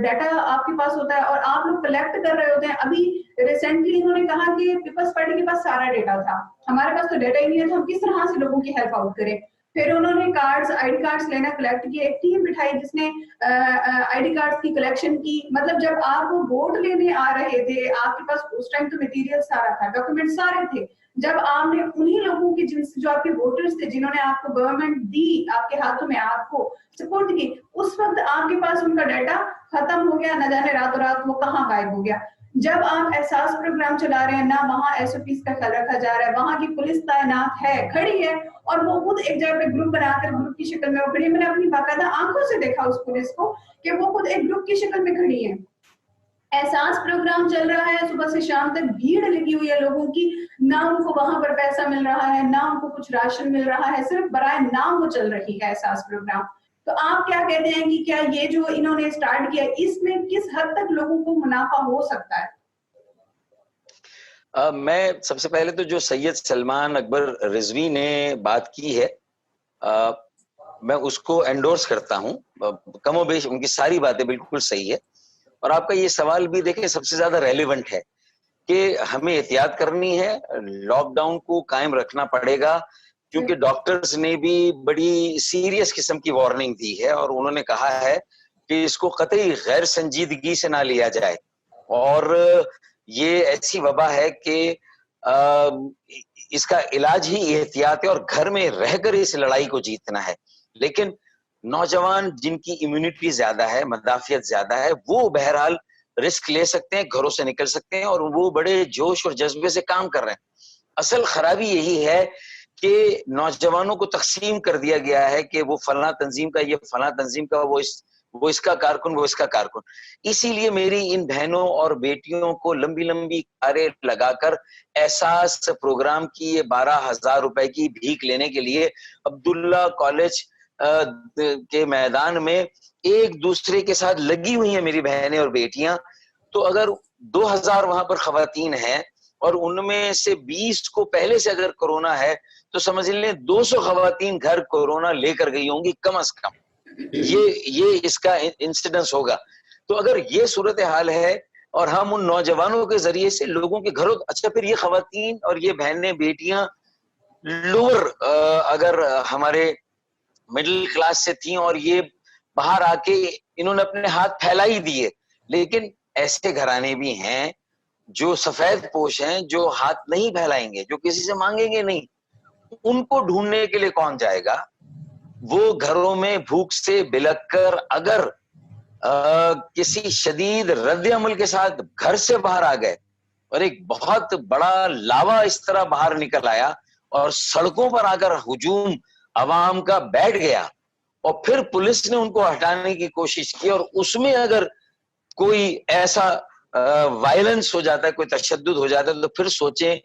ڈیٹا آپ کے پاس ہوتا ہے, اور آپ لوگ کلیکٹ کر رہے ہوتے ہیں. ابھی ریسنٹلی انہوں نے کہا کہ پیپلز پارٹی کے پاس سارا ڈیٹا تھا, ہمارے پاس تو ڈیٹا ہی نہیں ہے, تو ہم کس طرح سے لوگوں کی ہیلپ آؤٹ کریں. پھر انہوں نے آئی ڈی کارڈز لینا کلیکٹ کیے, ایک ٹیم بٹھائی جس نے آئی ڈی کارڈز کی کلیکشن کی. مطلب جب آپ ووٹ لینے آ رہے تھے, آپ کے پاس اس ٹائم تو مٹیریل سارا تھا, ڈاکومنٹ سارے تھے, جب آپ نے انہی لوگوں کی جو آپ کے ووٹرز تھے, جنہوں نے آپ کو گورنمنٹ دی, آپ کے ہاتھوں میں آپ کو سپورٹ کی, اس وقت آپ کے پاس ان کا ڈیٹا ختم ہو گیا, نہ جانے راتوں رات وہ کہاں غائب ہو گیا. جب آپ احساس پروگرام چلا رہے ہیں نہ وہاں ایس او پیز کا خیال رکھا جا رہا ہے, وہاں کی پولیس تعینات ہے, کھڑی ہے, اور وہ خود ایک جگہ پہ گروپ بنا کر گروپ کی شکل میں وہ کھڑی ہے. میں نے اپنی باقاعدہ آنکھوں سے دیکھا اس پولیس کو کہ وہ خود ایک گروپ کی شکل میں کھڑی ہے. احساس پروگرام چل رہا ہے, صبح سے شام تک بھیڑ لگی ہوئی ہے لوگوں کی, نہ ان کو وہاں پر پیسہ مل رہا ہے, نہ ان کو کچھ راشن مل رہا ہے, صرف برائے نام وہ چل رہی ہے احساس پروگرام. تو آپ کیا کہتے ہیں کہ کیا یہ جو انہوں نے اسٹارٹ کیا اس میں کس حد تک لوگوں کو منافع ہو سکتا ہے؟ میں سب سے پہلے تو جو سید سلمان اکبر رضوی نے بات کی ہے میں اس کو انڈورس کرتا ہوں, کم و بیش ان کی ساری باتیں بالکل صحیح ہے. اور آپ کا یہ سوال بھی دیکھیں سب سے زیادہ ریلیونٹ ہے کہ ہمیں احتیاط کرنی ہے, لاک ڈاؤن کو قائم رکھنا پڑے گا, کیونکہ ڈاکٹرز نے بھی بڑی سیریس قسم کی وارننگ دی ہے اور انہوں نے کہا ہے کہ اس کو قطعی غیر سنجیدگی سے نہ لیا جائے. اور یہ ایسی وبا ہے کہ اس کا علاج ہی احتیاط ہے اور گھر میں رہ کر اس لڑائی کو جیتنا ہے. لیکن نوجوان جن کی امیونٹی زیادہ ہے, مدافعت زیادہ ہے, وہ بہرحال رسک لے سکتے ہیں, گھروں سے نکل سکتے ہیں اور وہ بڑے جوش اور جذبے سے کام کر رہے ہیں. اصل خرابی یہی ہے کہ نوجوانوں کو تقسیم کر دیا گیا ہے کہ وہ فلاں تنظیم کا, یہ فلاں تنظیم کا, وہ اس کا کارکن, وہ اس کا کارکن. اسی لیے میری ان بہنوں اور بیٹیوں کو لمبی لمبی کاریں لگا کر احساس پروگرام کی یہ 12,000 روپے کی بھیک لینے کے لیے عبداللہ کالج کے میدان میں ایک دوسرے کے ساتھ لگی ہوئی ہیں میری بہنیں اور بیٹیاں. تو اگر 2,000 وہاں پر خواتین ہیں اور ان میں سے 20 کو پہلے سے اگر کورونا ہے تو سمجھ لیں 200 خواتین گھر کورونا لے کر گئی ہوں گی کم از کم. یہ اس کا انسیڈنس ہوگا. تو اگر یہ صورتحال ہے اور ہم ان نوجوانوں کے ذریعے سے لوگوں کے گھروں, اچھا پھر یہ خواتین اور یہ بہنیں بیٹیاں لوور اگر ہمارے مڈل کلاس سے تھیں اور یہ باہر آ کے انہوں نے اپنے ہاتھ پھیلا ہی دیے, لیکن ایسے گھرانے بھی ہیں جو سفید پوش ہیں جو ہاتھ نہیں پھیلائیں گے, جو کسی سے مانگیں گے نہیں. ان کو ڈھونڈنے کے لیے کون جائے گا؟ وہ گھروں میں بھوک سے بلک کر اگر کسی شدید رد عمل کے ساتھ گھر سے باہر آ گئے اور ایک بہت بڑا لاوا اس طرح باہر نکل آیا اور سڑکوں پر آ کر ہجوم عوام کا بیٹھ گیا اور پھر پولیس نے ان کو ہٹانے کی کوشش کی اور اس میں اگر کوئی ایسا وائلنس ہو جاتا ہے, کوئی تشدد ہو جاتا ہے, تو پھر سوچیں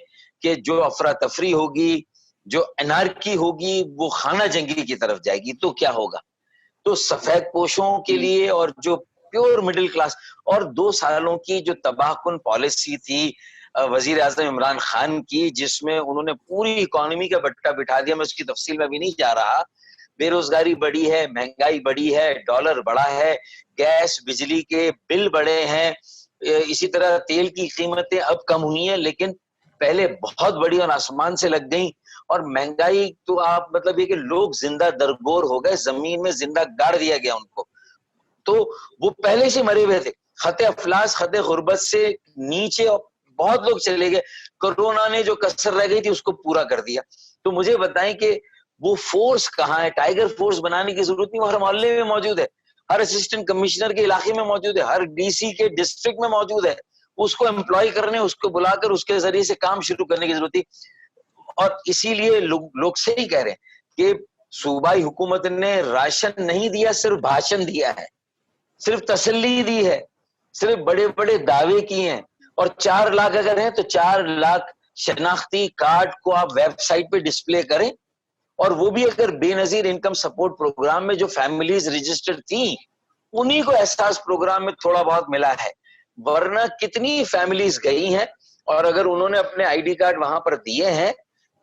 کہ جو افراتفری ہوگی, جو انارکی ہوگی, وہ خانہ جنگی کی طرف جائے گی تو کیا ہوگا. تو سفید پوشوں کے لیے اور جو پیور مڈل کلاس, اور 2 سالوں کی جو تباہ کن پالیسی تھی وزیر اعظم عمران خان کی, جس میں انہوں نے پوری اکانومی کا بٹا بٹھا دیا, میں اس کی تفصیل میں بھی نہیں جا رہا. بے روزگاری بڑی ہے, مہنگائی بڑی ہے, ڈالر بڑا ہے, گیس بجلی کے بل بڑے ہیں, اسی طرح تیل کی قیمتیں اب کم ہوئی ہیں لیکن پہلے بہت بڑی اور آسمان سے لگ گئیں. اور مہنگائی تو آپ مطلب یہ کہ لوگ زندہ درگور ہو گئے, زمین میں زندہ گاڑ دیا گیا ان کو. تو وہ پہلے سے مرے ہوئے تھے, خط افلاس خط غربت سے نیچے بہت لوگ چلے گئے. کورونا نے جو کسر رہ گئی تھی اس کو پورا کر دیا. تو مجھے بتائیں کہ وہ فورس کہاں ہے؟ ٹائیگر فورس بنانے کی ضرورت نہیں, وہ ہر محلے میں موجود ہے, ہر اسسٹنٹ کمشنر کے علاقے میں موجود ہے, ہر ڈی سی کے ڈسٹرکٹ میں موجود ہے. اس کو امپلائی کرنے, اس کو بلا کر اس کے ذریعے سے کام شروع کرنے کی ضرورت تھی. اور اسی لیے لوگ صحیح کہہ رہے ہیں کہ صوبائی حکومت نے راشن نہیں دیا, صرف بھاشن دیا ہے, صرف تسلی دی ہے, صرف بڑے بڑے دعوے کیے ہیں. اور 4 لاکھ اگر ہیں تو 4 لاکھ شناختی کارڈ کو آپ ویب سائٹ پہ ڈسپلے کریں, اور وہ بھی اگر بے نظیر انکم سپورٹ پروگرام میں جو فیملیز رجسٹر تھیں انہی کو احساس پروگرام میں تھوڑا بہت ملا ہے, ورنہ کتنی فیملیز گئی ہیں. اور اگر انہوں نے اپنے آئی ڈی کارڈ وہاں پر دیے ہیں,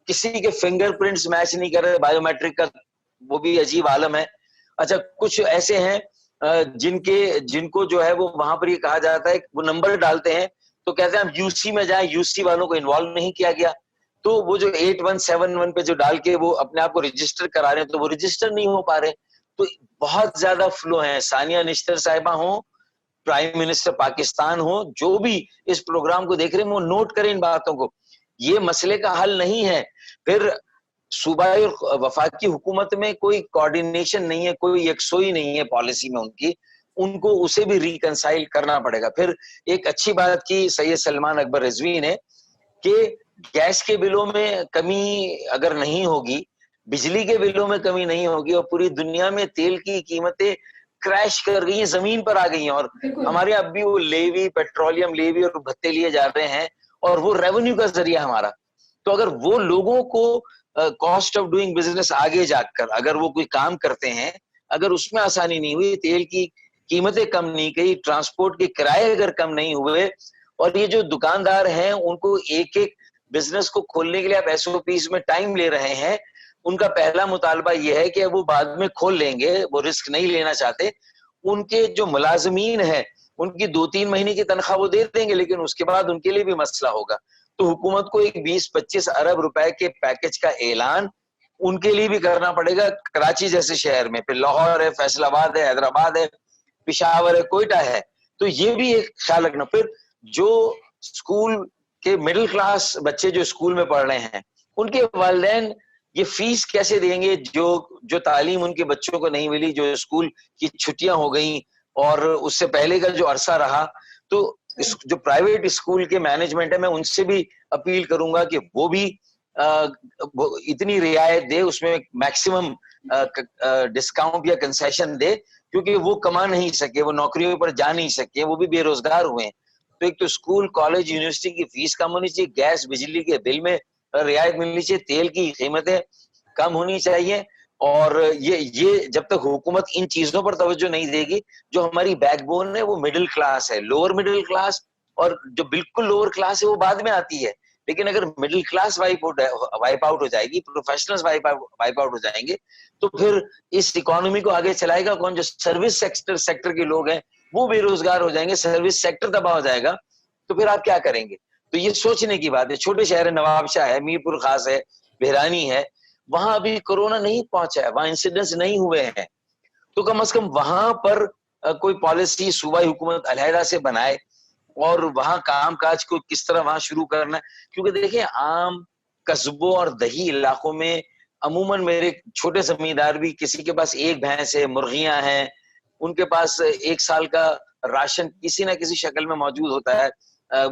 کسی کے فنگر پرنٹس میچ نہیں کر رہے, بایو میٹرک کا وہ بھی عجیب عالم ہے. اچھا کچھ ایسے ہیں جن کو جو ہے وہ وہاں پر یہ کہا جاتا ہے, وہ نمبر ڈالتے ہیں تو کہتے ہیں ہم یو سی میں جائیں, یو سی والوں کو انوالو نہیں کیا گیا. تو وہ جو 8171 پہ جو ڈال کے وہ اپنے آپ کو رجسٹر کرا رہے ہیں تو وہ رجسٹر نہیں ہو پا رہے. تو بہت زیادہ فلو ہیں. ثانیہ نشتر صاحبہ ہوں, پرائم منسٹر پاکستان ہو, جو بھی اس پروگرام کو دیکھ رہے ہیں وہ نوٹ کریں ان باتوں کو. یہ مسئلے کا حل نہیں ہے. پھر صوبائی اور وفاقی حکومت میں کوئی کوارڈینیشن نہیں ہے, کوئی یکسوئی نہیں ہے پالیسی میں ان کی. ان کو اسے بھی ریکنسائل کرنا پڑے گا. پھر ایک اچھی بات کی سید سلمان اکبر رضوی نے کہ گیس کے بلوں میں کمی اگر نہیں ہوگی, بجلی کے بلوں میں کمی نہیں ہوگی, اور پوری دنیا میں تیل کی قیمتیں کریش کر گئی ہیں, زمین پر آ گئی ہیں, اور ہمارے اب بھی وہ لیوی, پیٹرولیم لیوی اور بھتے لیے جا رہے ہیں, اور وہ ریونیو کا ذریعہ ہمارا. تو اگر وہ لوگوں کو کاسٹ آف ڈوئنگ بزنس آگے جا کر اگر وہ کوئی کام کرتے ہیں, اگر اس میں آسانی نہیں ہوئی, تیل کی قیمتیں کم نہیں گئی, ٹرانسپورٹ کے کرائے اگر کم نہیں ہوئے, اور یہ جو دکاندار ہیں ان کو ایک ایک بزنس کو کھولنے کے لیے آپ ایس او پیز میں ٹائم لے رہے ہیں, ان کا پہلا مطالبہ یہ ہے کہ وہ بعد میں کھول لیں گے, وہ رسک نہیں لینا چاہتے. ان کے جو ملازمین ہیں ان کی 2-3 مہینے کی تنخواہ وہ دے دیں گے, لیکن اس کے بعد ان کے لیے بھی مسئلہ ہوگا. تو حکومت کو ایک 20-25 ارب روپے کے پیکج کا اعلان ان کے لیے بھی کرنا پڑے گا, کراچی جیسے شہر میں. پھر لاہور ہے, فیصل آباد ہے, حیدرآباد ہے, پشاور ہے, کوئٹہ ہے. تو یہ بھی ایک خیال رکھنا. پھر جو اسکول کے مڈل کلاس بچے جو اسکول میں پڑھ رہے ہیں, ان کے والدین یہ فیس کیسے دیں گے جو تعلیم ان کے بچوں کو نہیں ملی, جو اسکول کی چھٹیاں ہو گئیں اور اس سے پہلے کا جو عرصہ رہا. تو جو پرائیویٹ اسکول کے مینجمنٹ ہے, میں ان سے بھی اپیل کروں گا کہ وہ بھی اتنی رعایت دے, اس میں میکسیمم ڈسکاؤنٹ یا کنسیشن دے, کیونکہ وہ کما نہیں سکے, وہ نوکریوں پر جا نہیں سکے, وہ بھی بے روزگار ہوئے ہیں. تو ایک تو اسکول, کالج, یونیورسٹی کی فیس کم ہونی چاہیے, گیس بجلی کے بل میں رعایت ملنی چاہیے, تیل کی قیمتیں کم ہونی چاہیے. اور یہ جب تک حکومت ان چیزوں پر توجہ نہیں دے گی, جو ہماری بیک بون ہے وہ مڈل کلاس ہے, لوور مڈل کلاس, اور جو بالکل لوور کلاس ہے وہ بعد میں آتی ہے. لیکن اگر مڈل کلاس وائپ آؤٹ ہو جائے گی, پروفیشنلز وائپ آؤٹ ہو جائیں گے, تو پھر اس اکانومی کو آگے چلائے گا کون؟ جو سروس سیکٹر کے لوگ ہیں وہ بے روزگار ہو جائیں گے, سروس سیکٹر تباہ ہو جائے گا. تو پھر آپ کیا کریں گے؟ تو یہ سوچنے کی بات ہے. چھوٹے شہر نواب شاہ ہے, میر پور خاص ہے, بہرانی ہے, وہاں ابھی کورونا نہیں پہنچا ہے, وہاں انسیڈنس نہیں ہوئے ہیں. تو کم از کم وہاں پر کوئی پالیسی صوبائی حکومت علیحدہ سے بنائے, اور وہاں کام کاج کو کس طرح وہاں شروع کرنا ہے. کیونکہ دیکھیں عام قصبوں اور دیہی علاقوں میں عموماً میرے چھوٹے زمیندار بھی, کسی کے پاس 1 بھینس ہے, مرغیاں ہیں, ان کے پاس 1 سال کا راشن کسی نہ کسی شکل میں موجود ہوتا ہے,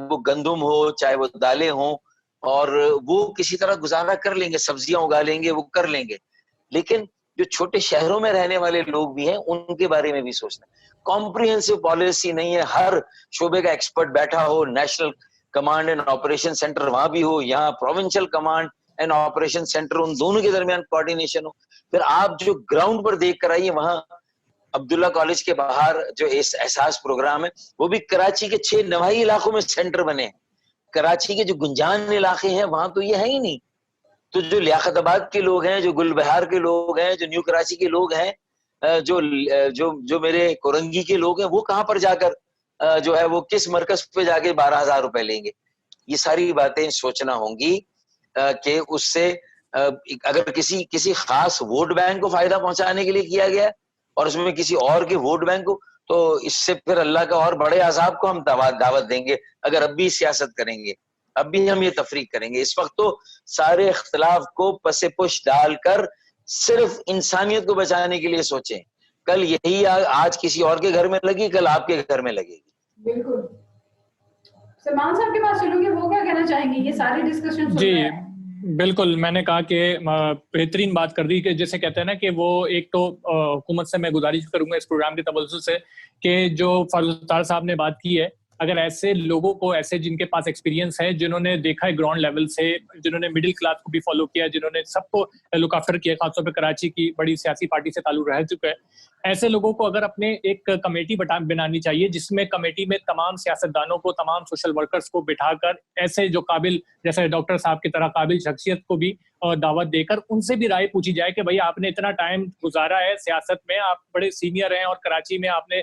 وہ گندم ہو چاہے وہ دالیں ہوں, اور وہ کسی طرح گزارا کر لیں گے, سبزیاں اگا لیں گے, وہ کر لیں گے. لیکن جو چھوٹے شہروں میں رہنے والے لوگ بھی ہیں ان کے بارے میں بھی سوچنا. کمپریہنسو پالیسی نہیں ہے, ہر شعبے کا ایکسپرٹ بیٹھا ہو, national command and operation centre وہاں بھی ہو, یہاں provincial command and operation centre, ان دونوں کے درمیان کوارڈینیشن ہو. پھر آپ جو گراؤنڈ پر دیکھ کر آئیے, وہاں عبداللہ کالج کے باہر جو احساس پروگرام ہے وہ بھی کراچی کے 6 نواحی علاقوں میں سینٹر بنے ہیں. کراچی کے جو گنجان علاقے ہیں وہاں تو یہ ہے ہی نہیں. تو جو لیاقت آباد کے لوگ ہیں, جو گل بہار کے لوگ ہیں, جو نیو کراچی کے لوگ ہیں, جو میرے کورنگی کے لوگ ہیں, وہ کہاں پر جا کر جو ہے وہ کس مرکز پہ جا کے 12,000 روپے لیں گے؟ یہ ساری باتیں سوچنا ہوں گی کہ اس سے اگر کسی خاص ووٹ بینک کو فائدہ پہنچانے کے لیے کیا گیا اور اس میں کسی اور کے ووٹ بینک کو, تو اس سے پھر اللہ کا اور بڑے عذاب کو ہم دعوت دیں گے اگر اب بھی سیاست کریں گے, اب بھی ہم یہ تفریق کریں گے. اس وقت تو سارے اختلاف کو پس پش ڈال کر صرف انسانیت کو بچانے کے لیے سوچیں. کل یہی آج کسی اور کے گھر میں لگی, کل آپ کے گھر میں لگے گی. بالکل. سلمان صاحب کے پاس چلوں گے, وہ کیا کہنا چاہیں گے؟ یہ ساری ڈسکشن جی بالکل, میں نے کہا کہ بہترین بات کر دی, کہ جیسے کہتے ہیں نا کہ وہ ایک تو حکومت سے میں گزارش کروں گا اس پروگرام کے توسط سے کہ جو فاروق ستار صاحب نے بات کی ہے, اگر ایسے لوگوں کو, ایسے جن کے پاس ایکسپیرینس ہے, جنہوں نے دیکھا ہے گراؤنڈ لیول سے, جنہوں نے مڈل کلاس کو بھی فالو کیا, جنہوں نے سب کو لک آفٹر کیا, خاص طور پہ کراچی کی بڑی سیاسی پارٹی سے تعلق رہ چکا ہے, ایسے لوگوں کو اگر اپنے ایک کمیٹی بنانی چاہیے, جس میں کمیٹی میں تمام سیاستدانوں کو, تمام سوشل ورکرز کو بٹھا کر ایسے جو قابل, جیسے ڈاکٹر صاحب کی طرح قابل شخصیت کو بھی دعوت دے کر ان سے بھی رائے پوچھی جائے کہ بھائی آپ نے اتنا ٹائم گزارا ہے سیاست میں, آپ بڑے سینئر ہیں, اور کراچی میں آپ نے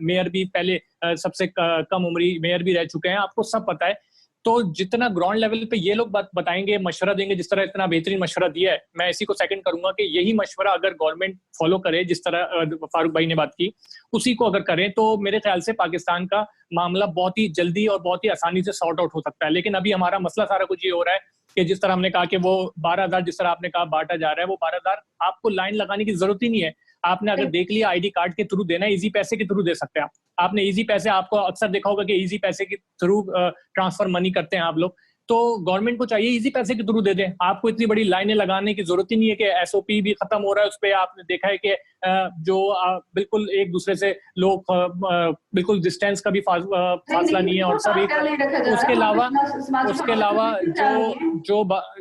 میئر بھی پہلے سب سے کم عمری میئر بھی رہ چکے ہیں, آپ کو سب پتہ ہے. تو جتنا گراؤنڈ لیول پہ یہ لوگ بتائیں گے, مشورہ دیں گے, جس طرح اتنا بہترین مشورہ دیا ہے, میں اسی کو سیکنڈ کروں گا کہ یہی مشورہ اگر گورنمنٹ فالو کرے, جس طرح فاروق بھائی نے بات کی, اسی کو اگر کریں تو میرے خیال سے پاکستان کا معاملہ بہت ہی جلدی اور بہت ہی آسانی سے سارٹ آؤٹ ہو سکتا ہے. لیکن ابھی ہمارا مسئلہ سارا کچھ یہ ہو رہا ہے کہ جس طرح ہم نے کہا کہ وہ 12,000 جس طرح آپ نے کہا بانٹا جا رہا ہے, وہ 12,000 آپ کو لائن لگانے کی ضرورت ہی نہیں ہے. آپ نے اگر دیکھ لیا آئی ڈی کارڈ کے تھرو دینا ہے, ایزی پیسے کے تھرو دے سکتے ہیں آپ نے ایزی پیسے, آپ کو اکثر دیکھا ہوگا کہ ایزی پیسے کے تھرو ٹرانسفر منی کرتے ہیں آپ لوگ, تو گورنمنٹ کو چاہیے ایزی پیسے کے تھرو دے دیں, آپ کو اتنی بڑی لائنیں لگانے کی ضرورت ہی نہیں ہے کہ ایس او پی بھی ختم ہو رہا ہے اس پہ آپ نے دیکھا ہے کہ جو بالکل ایک دوسرے سے لوگ بالکل ڈسٹینس کا بھی فاصلہ نہیں ہے, اور سبھی اس کے علاوہ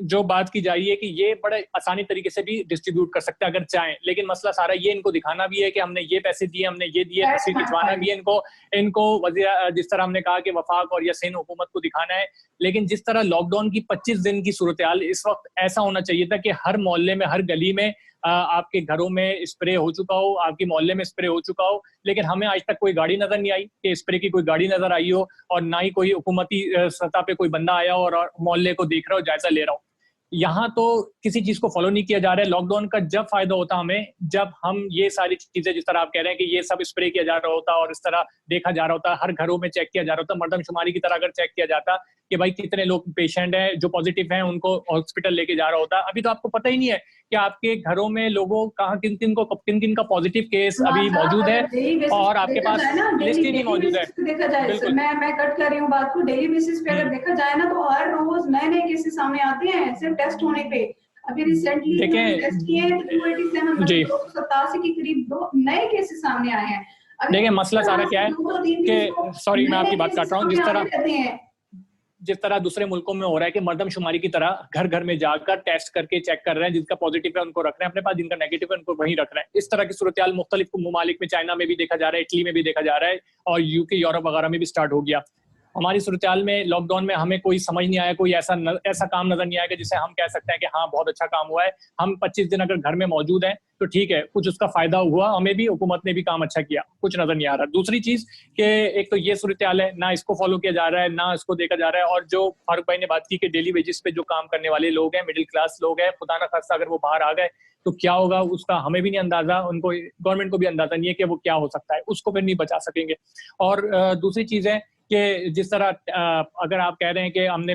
جو بات کی جا رہی ہے کہ یہ بڑے آسانی طریقے سے بھی ڈسٹریبیوٹ کر سکتے ہیں اگر چاہیں, لیکن مسئلہ سارا یہ ان کو دکھانا بھی ہے کہ ہم نے یہ پیسے دیے, ہم نے یہ دیے, تصویر کھنچوانا بھی ہے ان کو جس طرح ہم نے کہا کہ وفاق اور یا سندھ حکومت کو دکھانا ہے. لیکن جس طرح لاک ڈاؤن کی 25 دن کی صورتحال اس وقت ایسا ہونا چاہیے تھا کہ ہر محلے میں, ہر گلی میں آپ کے گھروں میں اسپرے ہو چکا ہو, آپ کے محلے میں اسپرے ہو چکا ہو, لیکن ہمیں آج تک کوئی گاڑی نظر نہیں آئی کہ اسپرے کی کوئی گاڑی نظر آئی ہو, اور نہ ہی کوئی حکومتی سطح پہ کوئی بندہ آیا ہو اور محلے کو دیکھ رہا ہو, جائزہ لے رہا ہو. یہاں تو کسی چیز کو فالو نہیں کیا جا رہا ہے. لاک ڈاؤن کا جب فائدہ ہوتا ہمیں جب ہم یہ ساری چیزیں جس طرح آپ کہہ رہے ہیں کہ یہ سب اسپرے کیا جا رہا ہوتا اور اس طرح دیکھا جا رہا ہوتا, ہر گھروں میں چیک کیا جا رہا ہوتا, مردم شماری کی طرح اگر چیک کیا جاتا کہ بھائی کتنے لوگ پیشنٹ ہیں جو پازیٹیو ہیں ان کو ہاسپٹل لے کے جا رہا ہوتا. ابھی تو آپ کو پتہ ہی نہیں ہے کہ آپ کے گھروں میں لوگوں کہاں کن کن کا پازیٹیو کیس ابھی موجود ہے, اور آپ کے پاس لسٹ ہی نہیں موجود ہے. بالکل میں کٹ کر رہی ہوں بات کو. ڈیلی بیسس پہ اگر دیکھا جائے نا تو ہر روز نئے نئے کیسز سامنے آتے ہیں صرف ٹیسٹ ہونے پہ. ابھی ریسنٹلی ٹیسٹ کیے ہیں تو 287 287 کے قریب نئے کیسز سامنے آئے ہیں. دیکھیں مسئلہ سارا کیا ہے کہ سوری میں آپ کی بات کاٹ رہا ہوں, جس طرح دوسرے ملکوں میں ہو رہا ہے کہ مردم شماری کی طرح گھر گھر میں جا کر ٹیسٹ کر کے چیک کر رہے ہیں, جن کا پازیٹیو ہے ان کو رکھ رہے ہیں اپنے پاس, جن کا نیگیٹو ہے ان کو وہیں رکھ رہے ہیں. اس طرح کی صورتحال مختلف ممالک میں, چائنا میں بھی دیکھا جا رہا ہے, اٹلی میں بھی دیکھا جا رہا ہے, اور یو کے یورپ وغیرہ میں بھی سٹارٹ ہو گیا. ہماری صورتحال میں لاک ڈاؤن میں ہمیں کوئی سمجھ نہیں آیا, کوئی ایسا کام نظر نہیں آیا کہ جسے ہم کہہ سکتے ہیں کہ ہاں بہت اچھا کام ہوا ہے. ہم 25 دن اگر گھر میں موجود ہیں تو ٹھیک ہے, کچھ اس کا فائدہ ہوا ہمیں بھی, حکومت نے بھی کام اچھا کیا, کچھ نظر نہیں آ رہا. دوسری چیز کہ ایک تو یہ صورتحال ہے, نہ اس کو فالو کیا جا رہا ہے, نہ اس کو دیکھا جا رہا ہے. اور جو فاروق بھائی نے بات کی کہ ڈیلی ویجز پہ جو کام کرنے والے لوگ ہیں, مڈل کلاس لوگ ہیں, خدا نہ خاصہ اگر وہ باہر آ گئے تو کیا ہوگا اس کا ہمیں بھی نہیں اندازہ, ان کو گورنمنٹ کو بھی اندازہ نہیں ہے کہ وہ کیا ہو سکتا ہے, اس کو پھر نہیں بچا سکیں گے. اور دوسری چیز ہے کہ جس طرح اگر آپ کہہ رہے ہیں کہ ہم نے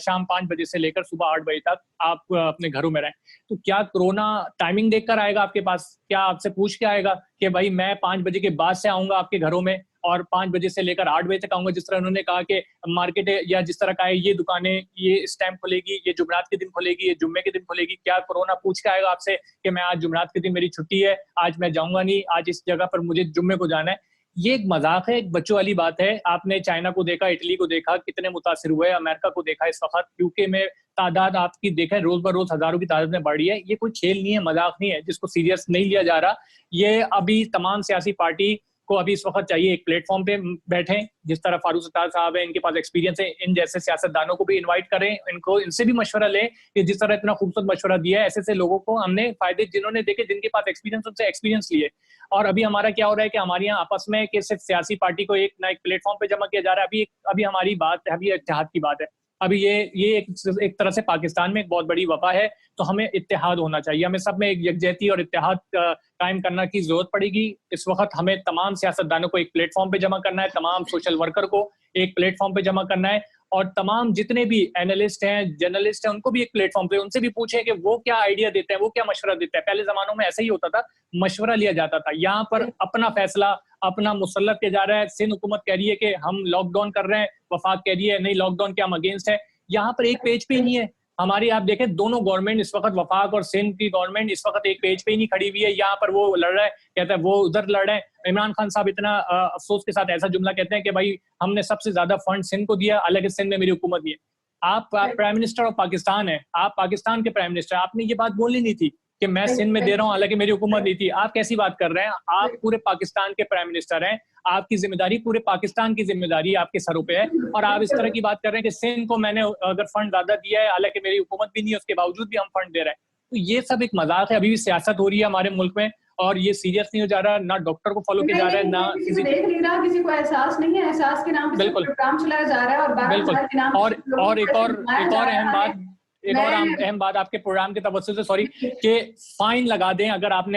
شام 5 بجے سے لے کر صبح 8 بجے تک آپ اپنے گھروں میں رہیں, تو کیا کورونا ٹائمنگ دیکھ کر آئے گا آپ کے پاس؟ کیا آپ سے پوچھ کے آئے گا کہ بھائی میں 5 بجے کے بعد سے آؤں گا آپ کے گھروں میں اور 5 بجے سے لے کر 8 بجے تک آؤں گا, جس طرح انہوں نے کہا کہ مارکیٹ یا جس طرح کہا ہے یہ دکانیں یہ اس ٹائم کھلے گی, یہ جمعرات کے دن کھلے گی, یہ جمعے کے دن کھلے گی؟ کیا کورونا پوچھ کے آئے گا آپ سے کہ میں آج جمعرات کے دن میری چھٹی ہے, آج میں جاؤں گا نہیں, آج اس جگہ پر مجھے جمعے کو جانا ہے؟ یہ ایک مذاق ہے, ایک بچوں والی بات ہے. آپ نے چائنا کو دیکھا, اٹلی کو دیکھا, کتنے متاثر ہوئے, امریکہ کو دیکھا, اس وقت یوکے میں تعداد آپ کی دیکھیں روز بروز ہزاروں کی تعداد میں بڑھ رہی ہے. یہ کوئی کھیل نہیں ہے, مذاق نہیں ہے جس کو سیریس نہیں لیا جا رہا. یہ ابھی تمام سیاسی پارٹی کو ابھی اس وقت چاہیے ایک پلیٹ فارم پہ بیٹھیں, جس طرح فاروق ستار صاحب ہیں, ان کے پاس ایکسپیرینس ہے, ان جیسے سیاستدانوں کو بھی انوائٹ کریں, ان سے بھی مشورہ لیں کہ جس طرح اتنا خوبصورت مشورہ دیا ہے, ایسے لوگوں کو ہم نے فائدے جنہوں نے دیکھے, جن کے پاس ایکسپیرینس, ان سے ایکسپیرینس لیے. اور ابھی ہمارا کیا ہو رہا ہے کہ ہمارے یہاں آپس میں کہ صرف سیاسی پارٹی کو ایک نہ ایک پلیٹ فارم پہ جمع کیا جا رہا ہے. ابھی ہماری بات ہے, ابھی اتحاد کی بات ہے. ابھی یہ ایک طرح سے پاکستان میں ایک بہت بڑی وبا ہے, تو ہمیں اتحاد ہونا چاہیے, ہمیں سب میں ایک یکجہتی اور اتحاد قائم کرنا کی ضرورت پڑے گی. اس وقت ہمیں تمام سیاستدانوں کو ایک پلیٹ فارم پہ جمع کرنا ہے, تمام سوشل ورکر کو ایک پلیٹ فارم پہ جمع کرنا ہے, اور تمام جتنے بھی اینالسٹ ہیں, جرنلسٹ ہیں, ان کو بھی ایک پلیٹ فارم پہ, ان سے بھی پوچھیں کہ وہ کیا آئیڈیا دیتے ہیں, وہ کیا مشورہ دیتے ہیں. پہلے زمانوں میں ایسا ہی ہوتا تھا, مشورہ لیا جاتا تھا. یہاں پر اپنا فیصلہ اپنا مسلط کیا جا رہا ہے. سندھ حکومت کہہ رہی ہے کہ ہم لاک ڈاؤن کر رہے ہیں, وفاق کہہ رہی ہے نہیں لاک ڈاؤن کے ہم اگینسٹ ہے. یہاں پر ایک پیج پہ ہی نہیں ہے ہماری. آپ دیکھیں دونوں گورنمنٹ اس وقت, وفاق اور سندھ کی گورنمنٹ اس وقت ایک پیج پہ ہی نہیں کھڑی ہوئی ہے. یہاں پر وہ لڑ رہا ہے, کہتا ہے وہ ادھر لڑ رہے ہیں. عمران خان صاحب اتنا افسوس کے ساتھ ایسا جملہ کہتے ہیں کہ بھائی ہم نے سب سے زیادہ فنڈ سندھ کو دیا, حالانکہ سندھ میں میری حکومت نہیں ہے. آپ پرائم منسٹر آف پاکستان ہیں, آپ پاکستان کے پرائم منسٹر, آپ نے یہ بات بولنی نہیں تھی کہ میں سندھ میں دے رہا ہوں حالانکہ میری حکومت نہیں تھی. آپ کیسی بات کر رہے ہیں؟ آپ پورے پاکستان کے پرائم منسٹر ہیں, آپ کی ذمہ داری, پورے پاکستان کی ذمہ داری آپ کے سروں پہ ہے, اور آپ اس طرح کی بات کر رہے ہیں کہ سندھ کو میں نے اگر فنڈ زیادہ دیا ہے حالانکہ میری حکومت بھی نہیں ہے, اس کے باوجود بھی ہم فنڈ دے رہے ہیں. تو یہ سب ایک مذاق ہے. ابھی بھی سیاست ہو رہی ہے ہمارے ملک میں, اور یہ سیریس نہیں ہو جا رہا, نہ ڈاکٹر کو فالو کیا جا رہا ہے, نہ کسی کو دیکھ نہیں رہا, کسی کو احساس نہیں ہے. احساس کے نام پہ پروگرام چلایا جا رہا ہے, اور 12,000 کے نام پہ. اور ایک اور اہم بات آپ کے پروگرام کے توسط سے, سوری, کہ فائن لگا دیں اگر آپ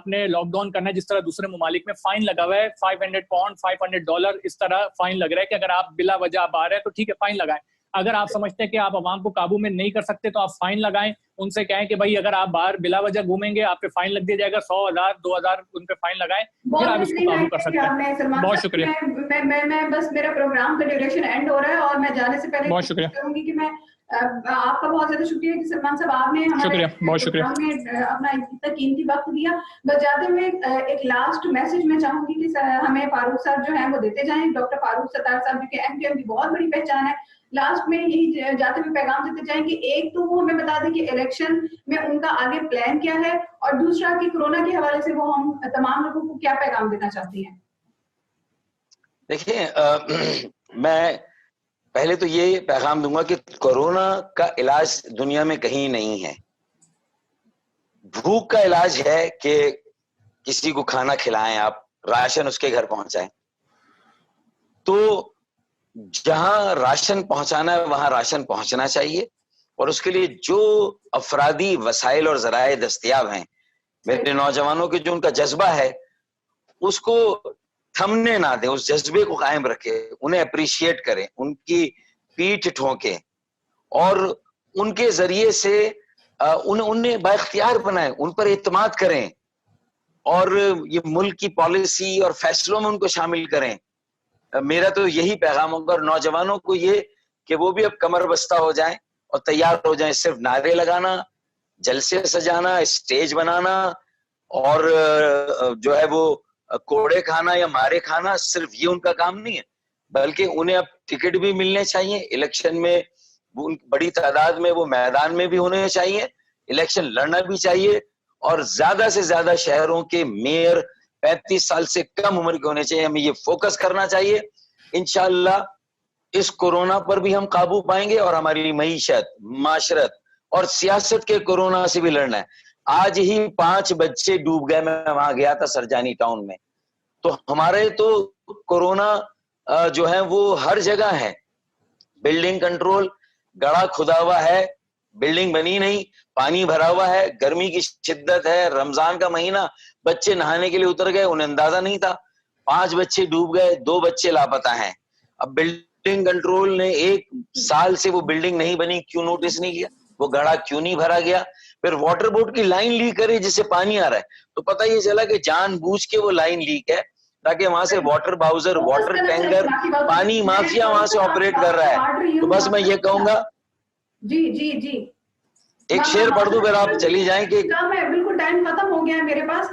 نے لاک ڈاؤن کرنا ہے, جس طرح دوسرے ممالک میں فائن لگا ہوا ہے $500 $500 اس طرح فائن لگ رہا ہے کہ اگر آپ بلا وجہ آپ آ رہے ہیں تو ٹھیک ہے فائن لگائیں. اگر آپ سمجھتے ہیں کہ آپ عوام کو قابو میں نہیں کر سکتے تو آپ فائن لگائیں, ان سے کہیں کہ بھائی اگر آپ باہر بلا وجہ گھومیں گے آپ پہ فائن لگ دیا جائے گا, 100,000 2,000 ان پہ فائن لگائیں, پھر آپ اس کو قابو کر سکتے ہیں. بہت شکریہ. میں بس میرا پروگرام کا ڈیوریشن اینڈ ہو رہا ہے اور میں جانے سے پہلے بہت شکریہ کروں گی کہ میں آپ کا بہت زیادہ شکریہ کہ سلمان صاحب آپ نے ہمارے پروگرام میں اپنا اتنا قیمتی وقت دیا. بس جاتے ہوئے ایک لاسٹ میسج میں چاہوں گی کہ ہمیں فاروق صاحب جو ہیں وہ دیتے جائیں, ڈاکٹر فاروق ستار صاحب جو کہ MTM کی بہت بڑی پہچان ہے. لاسٹ میں یہی جاتے ہوئے پیغام دیتے جائیں کہ ایک تو وہ ہمیں بتا دیں کہ الیکشن میں ان کا آگے پلان کیا ہے, اور دوسرا کہ کورونا کے حوالے سے وہ ہم تمام لوگوں کو کیا پیغام دینا چاہتی ہیں. دیکھیں, میں پہلے تو یہ پیغام دوں گا کہ کورونا کا علاج دنیا میں کہیں نہیں ہے. بھوک کا علاج ہے کہ کسی کو کھانا کھلائیں, آپ راشن اس کے گھر پہنچائیں. تو جہاں راشن پہنچانا ہے وہاں راشن پہنچنا چاہیے, اور اس کے لیے جو افرادی وسائل اور ذرائع دستیاب ہیں, میرے نوجوانوں کے جو ان کا جذبہ ہے اس کو تھمنے نہ دیں, اس جذبے کو قائم رکھیں, انہیں اپریشیٹ کریں, ان کی پیٹھ ٹھونکیں, اور ان کے ذریعے سے انہیں بااختیار بنائیں, ان پر اعتماد کریں, اور یہ ملک کی پالیسی اور فیصلوں میں ان کو شامل کریں. میرا تو یہی پیغام ہوگا, اور نوجوانوں کو یہ کہ وہ بھی اب کمر بستہ ہو جائیں اور تیار ہو جائیں. صرف نعرے لگانا, جلسے سجانا, اسٹیج بنانا اور جو ہے وہ کوڑے کھانا یا مارے کھانا, صرف یہ ان کا کام نہیں ہے, بلکہ انہیں اب ٹکٹ بھی ملنے چاہیے الیکشن میں, بڑی تعداد میں وہ میدان میں بھی ہونے چاہیے, الیکشن لڑنا بھی چاہیے, اور زیادہ سے زیادہ شہروں کے میئر 35 سال سے کم عمر کے ہونے چاہیے. ہمیں یہ فوکس کرنا چاہیے. انشاءاللہ اس کورونا پر بھی ہم قابو پائیں گے, اور ہماری معیشت, معاشرت اور سیاست کے کورونا سے بھی لڑنا ہے. آج ہی 5 بچے ڈوب گئے, میں وہاں گیا تھا سرجانی ٹاؤن میں. تو ہمارے تو کورونا جو ہے وہ ہر جگہ ہے. بلڈنگ کنٹرول گڑھا کھدا ہوا ہے, بلڈنگ بنی نہیں, پانی بھرا ہوا ہے, گرمی کی شدت ہے, رمضان کا مہینہ, بچے نہانے کے لیے اتر گئے, انہیں اندازہ نہیں تھا, 5 بچے ڈوب گئے, 2 بچے لاپتہ ہیں. اب بلڈنگ کنٹرول نے 1 سال سے وہ بلڈنگ نہیں بنی, کیوں نوٹس نہیں کیا, وہ گڑھا کیوں نہیں بھرا گیا؟ پھر واٹر بورڈ کی لائن لیک کرے جس سے پانی آ رہا ہے, تو پتہ یہ چلا کہ جان بوجھ کے وہ لائن لیک ہے تاکہ وہاں سے واٹر باؤزر, واٹر ٹینکر, پانی مافیا وہاں سے آپریٹ کر رہا ہے. تو بس میں یہ کہوں گا, جی جی جی ایک شعر پڑھ دوں پھر آپ چلی جائیں کہ بالکل ٹائم ختم ہو گیا ہے میرے پاس.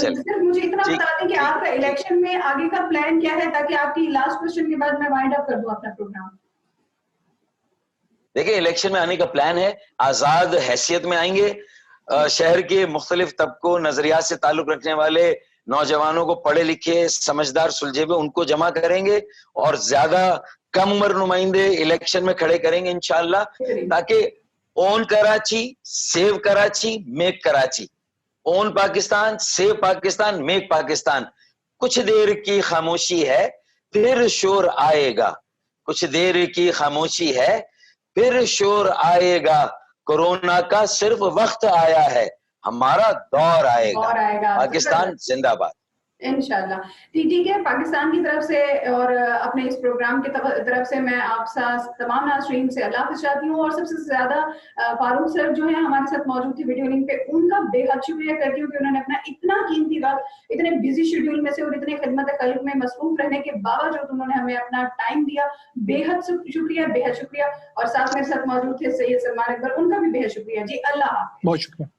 صرف مجھے اتنا بتا دیں کہ آپ کا الیکشن میں آگے کا پلان کیا ہے, تاکہ آپ کی لاسٹ کوشچن کے بعد میں وائنڈ اپ کر دوں اپنا پروگرام. دیکھیں, الیکشن میں آنے کا پلان ہے, آزاد حیثیت میں آئیں گے, شہر کے مختلف طبقوں, نظریات سے تعلق رکھنے والے نوجوانوں کو, پڑھے لکھے سمجھدار سلجھے ہوئے, ان کو جمع کریں گے, اور زیادہ کم عمر نمائندے الیکشن میں کھڑے کریں گے انشاءاللہ, تاکہ اون کراچی, سیو کراچی, میک کراچی, اون پاکستان, سیو پاکستان, میک پاکستان. کچھ دیر کی خاموشی ہے پھر شور آئے گا, کچھ دیر کی خاموشی ہے پھر شور آئے گا, کورونا کا صرف وقت آیا ہے, ہمارا دور آئے گا. پاکستان زندہ باد. انشاءاللہ. ٹھیک ہے, پاکستان کی طرف سے اور اپنے اس پروگرام کی طرف سے میں آپ تمام ناظرین سے اللہ حافظ چاہتی ہوں, اور سب سے زیادہ فاروق سر جو ہیں ہمارے ساتھ موجود تھے ویڈیو لنک پہ, ان کا بے حد شکریہ کرتی ہوں کہ انہوں نے اپنا اتنا قیمتی وقت, اتنے بزی شیڈیول میں سے اور اتنے خدمت خلق میں مصروف رہنے کے باوجود انہوں نے ہمیں اپنا ٹائم دیا. بے حد شکریہ, بے حد شکریہ. اور ساتھ میرے ساتھ موجود تھے سید سلمان اکبر, ان کا بھی بے حد شکریہ. جی اللہ حافظ. بہت شکریہ.